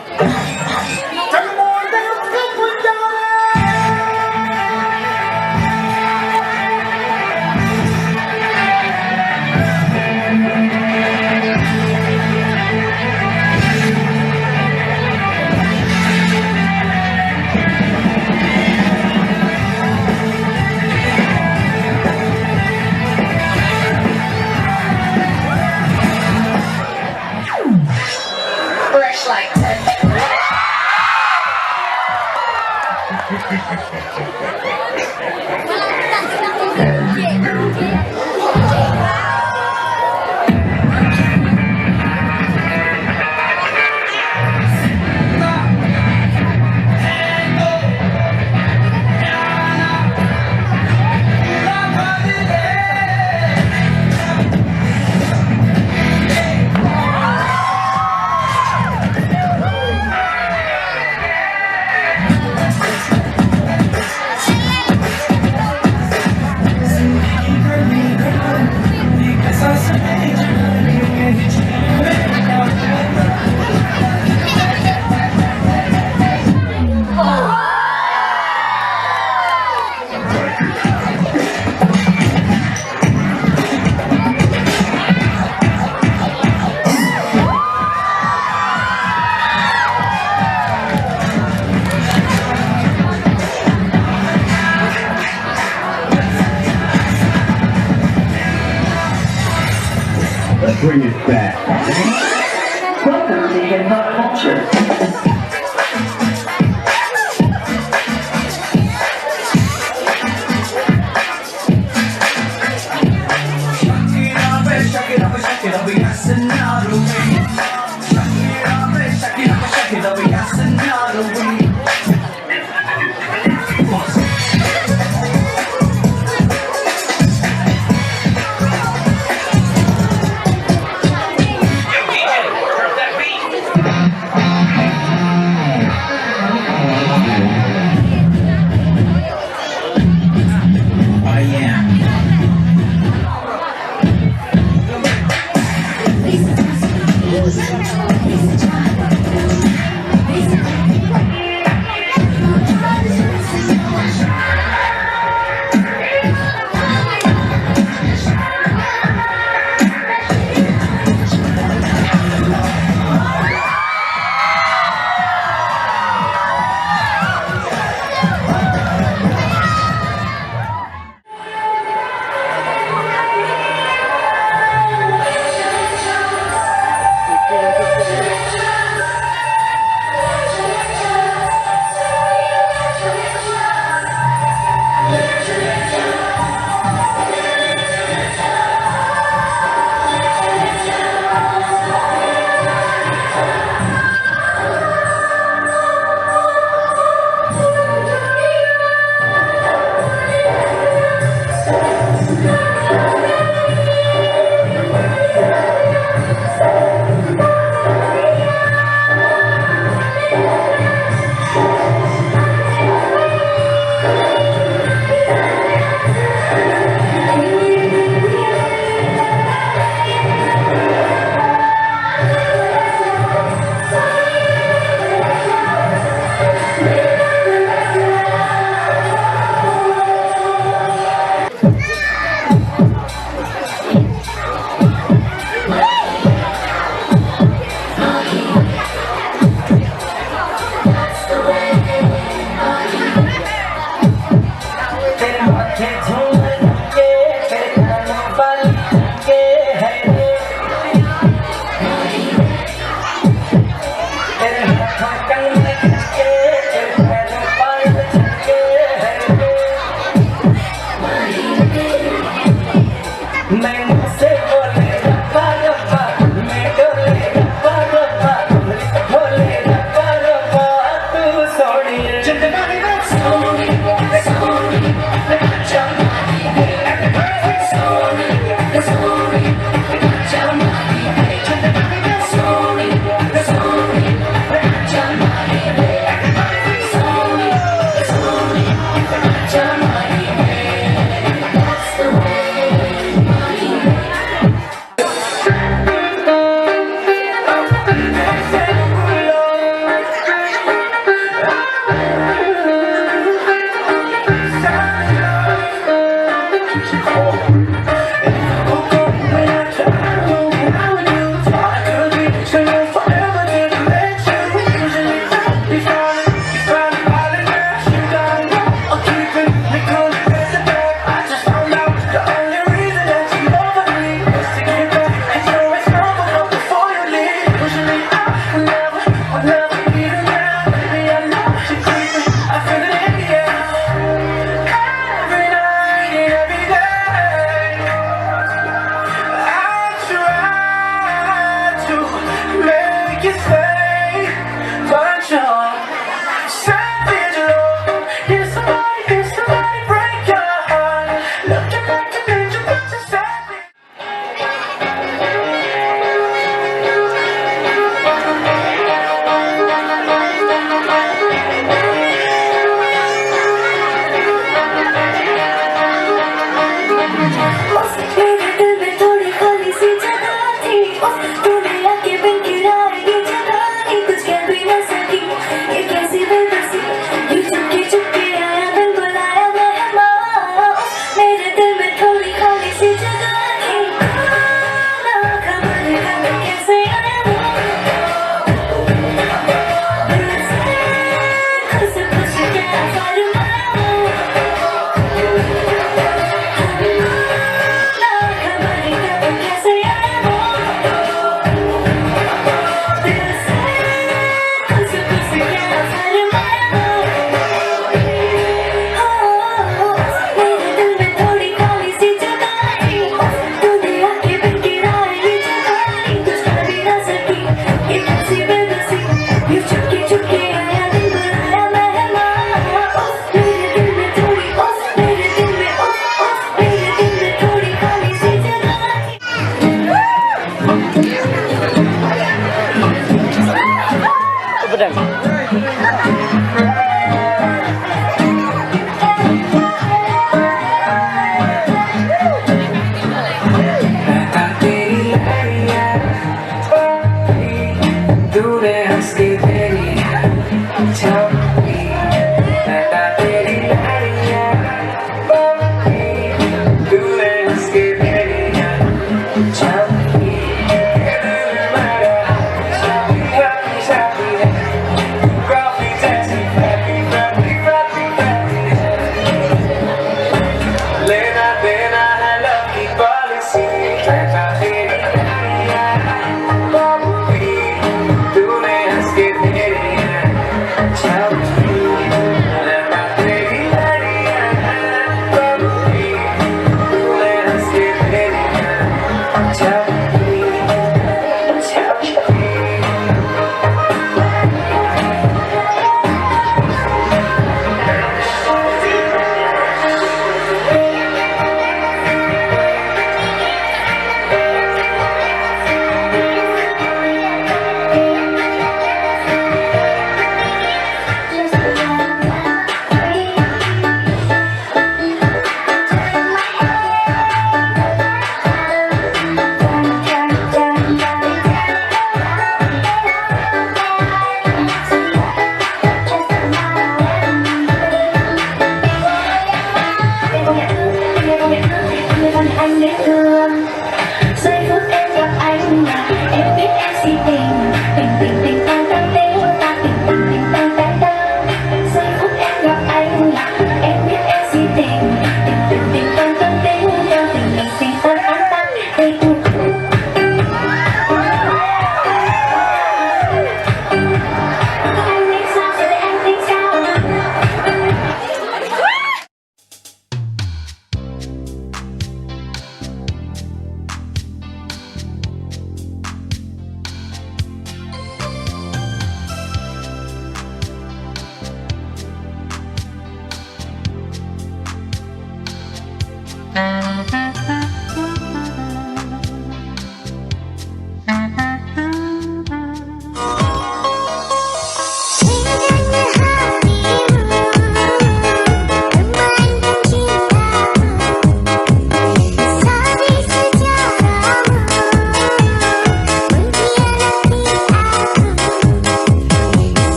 bring it back.
Welcome to hip-hop culture.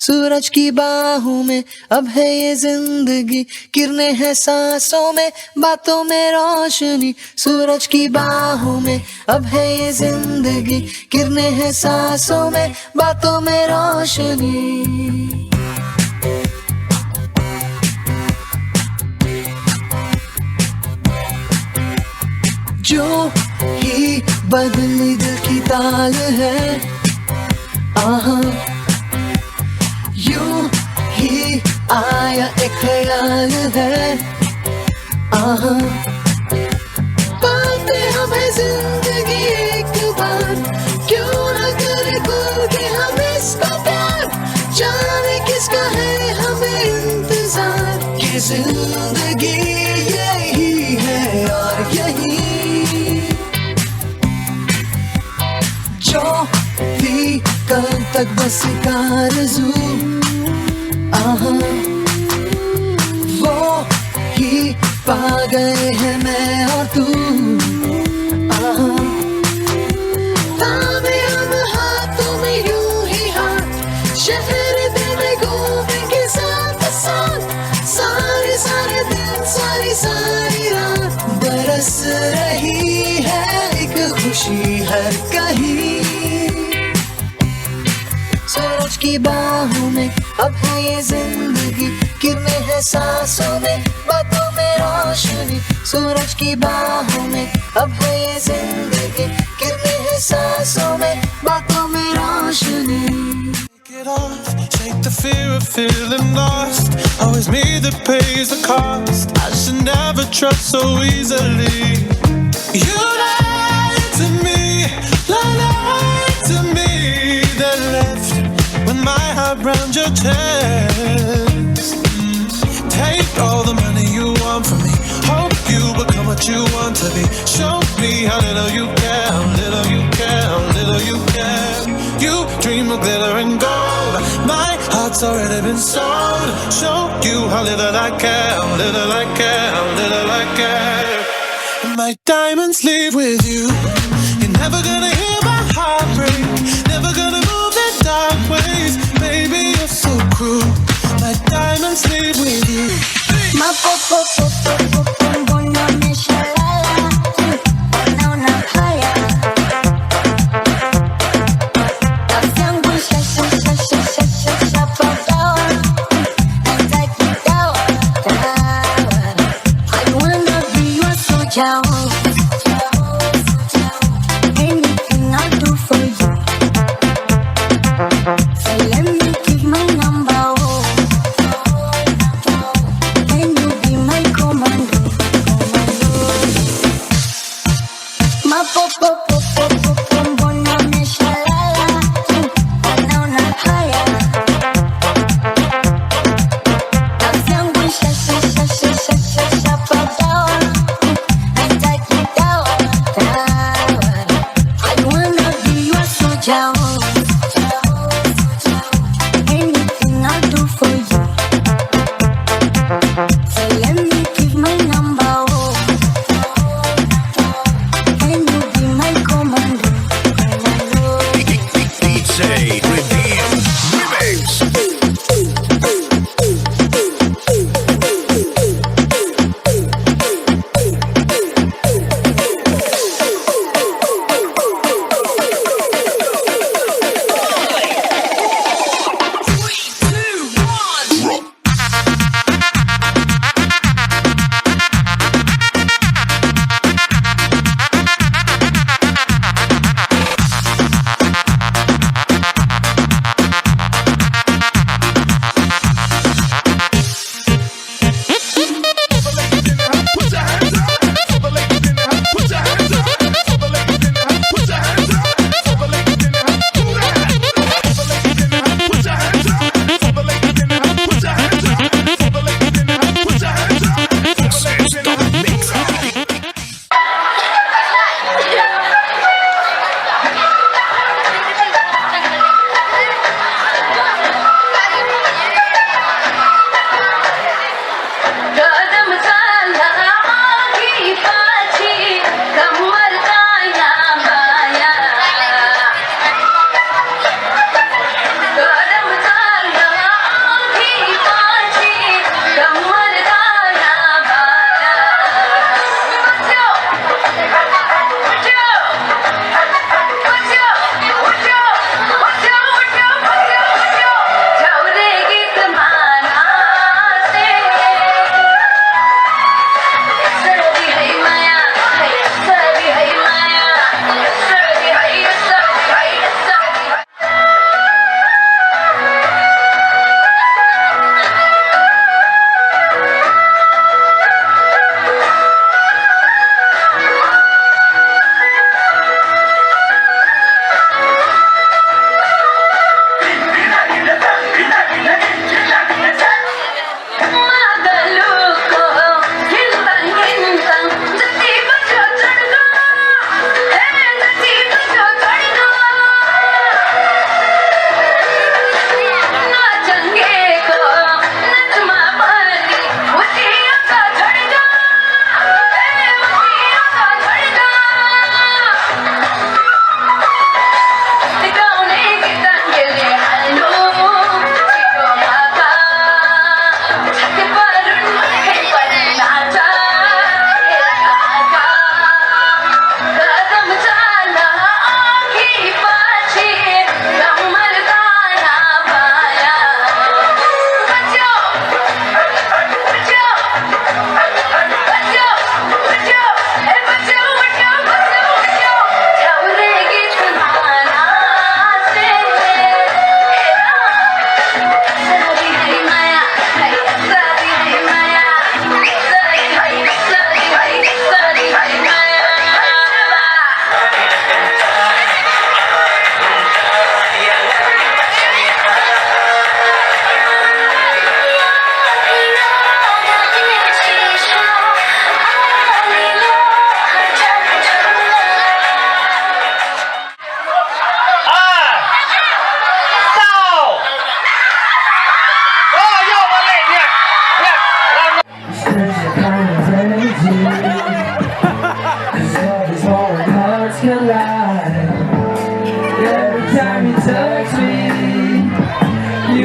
सूरज की बाहों में अब है ये जिंदगी, किरणें हैं सांसों में, बातों में रोशनी। सूरज की बाहों में अब है ये जिंदगी, किरणें हैं सांसों में, बातों में रोशनी। जो ही बदली दिल की ताल है, आहा यूं ही आया एक ख्याल है, आहा पाते हमें जिंदगी एक बार, क्यों न करे खुल के हम इसको प्यार, जाने किसका है हमें इंतजार। ये जिंदगी यही है और यही जो भी कल तक बस एक आरज़ू, आहा वो ही पा गए हैं मैं और तू, आहा थामे हम हाथों में यूं ही हाथ, शहर दिल में घूमेंगे साथ साथ, सारे दिन सारी रात, बरस रही है एक खुशी हर कहीं। सूरज की बाहों में अब है ये जिंदगी, किरणें हैं सांसों में, बातों में रोशनी। सूरज की बाहों में अब है ये जिंदगी, किरणें हैं सांसों में, बातों में रोशनी।
Take it off, take the fear of feeling lost. Always me that pays the cost. I should never trust so easily. You lied to me, lied to me, then left with my heart round your chest. Take all the money you want from me, hope you become what you want to be. Show me how little you care, how little you care, how little you care. You dream of glitter and gold, my heart's already been sold. Show you how little I care, how little I care, how little I care. My diamonds leave with you. You're never gonna hear my heart break, never gonna move the dark ways. Baby, you're so cruel. My diamonds leave with you.
My bona me shalala, now na haya. Afyangu sha padawa, and take me down. I wanna be your soldier. Anything I do for you. So let me give my number. Can you be my commando? My bona me shalala, now na haya. Afyangu sha padawa, and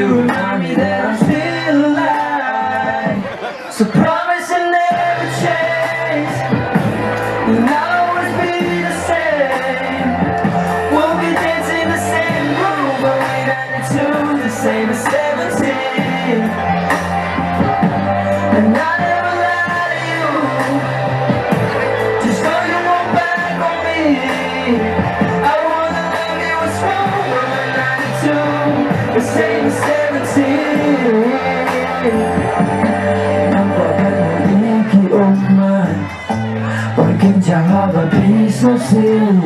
you remind me that I'm still alive. So promise you'll never change, and I'll always be the same. We'll be dancing the same groove, but we're 92, the same as 17. And I never lie to you, just know you won't back on me. I wanna love you as strong, but we're 92, the same as 17. Mungkin jangan bisa sih,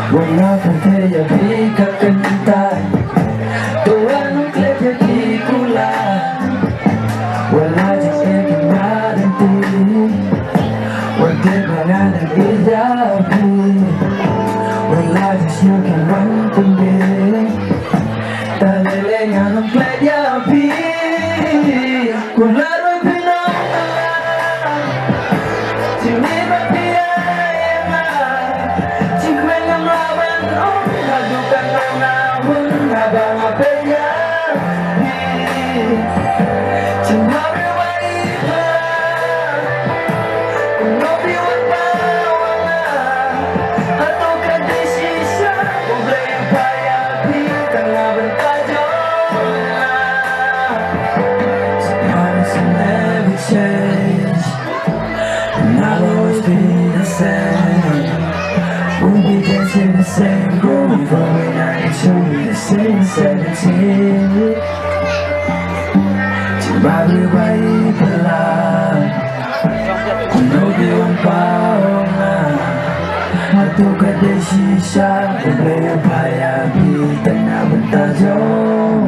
wala pantaya bika kentay, tuan nuklear di kula, wala jika nanti, wala banana gidapi, wala jika mantumbi, talelengan nuklear yapi, wala the same groove, but we're 92, the same as 17. Baru baik pelan, menuju empau na, matu kade sisa, boleh payah di tengah bentajong.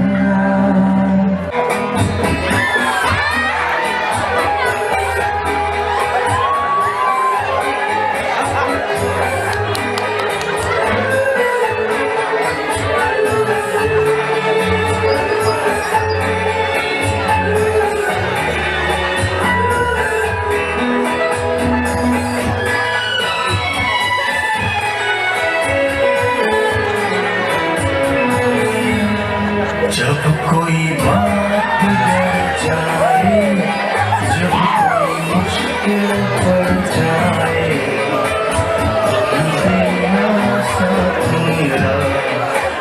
जब कोई बात बिगड़ जाए, जब कोई मुश्किल पड़ जाए, तेरा साथी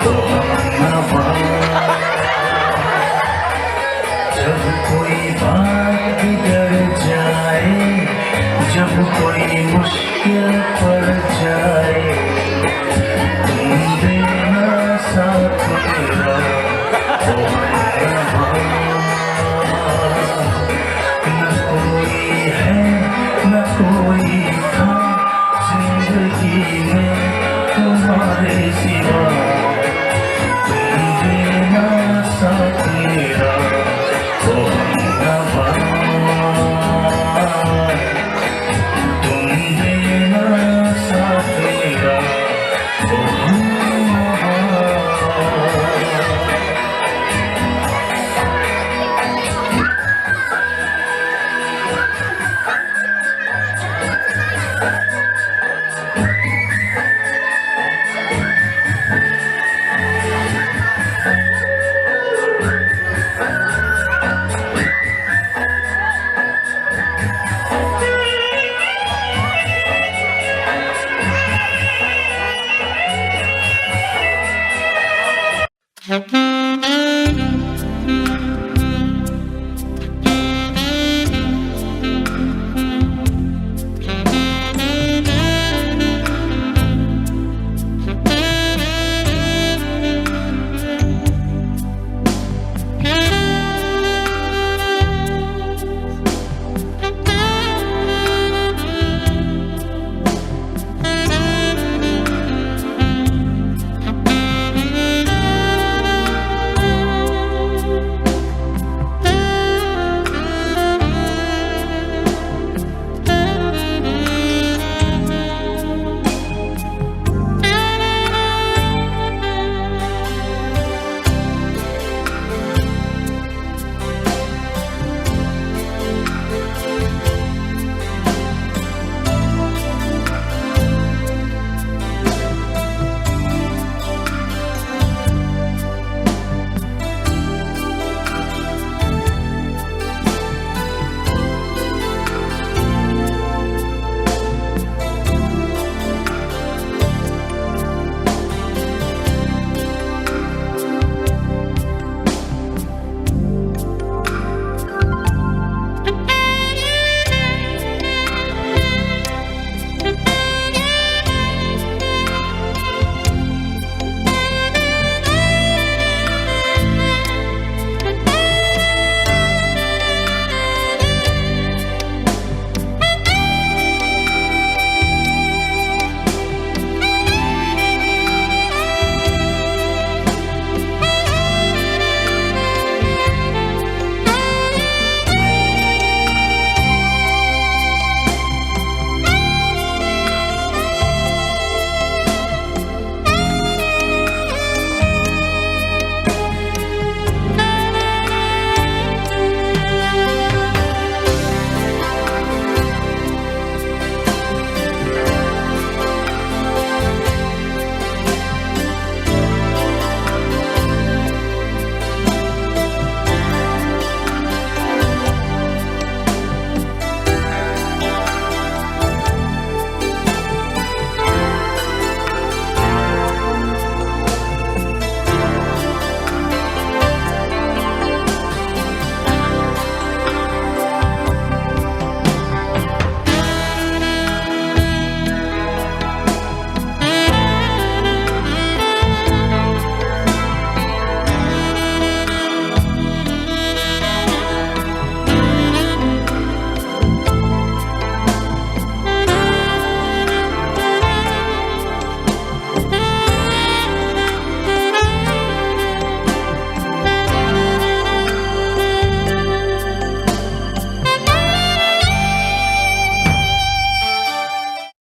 तो हमनवा। जब कोई बात बिगड़ जाए, जब कोई मुश्किल पड़ जाए,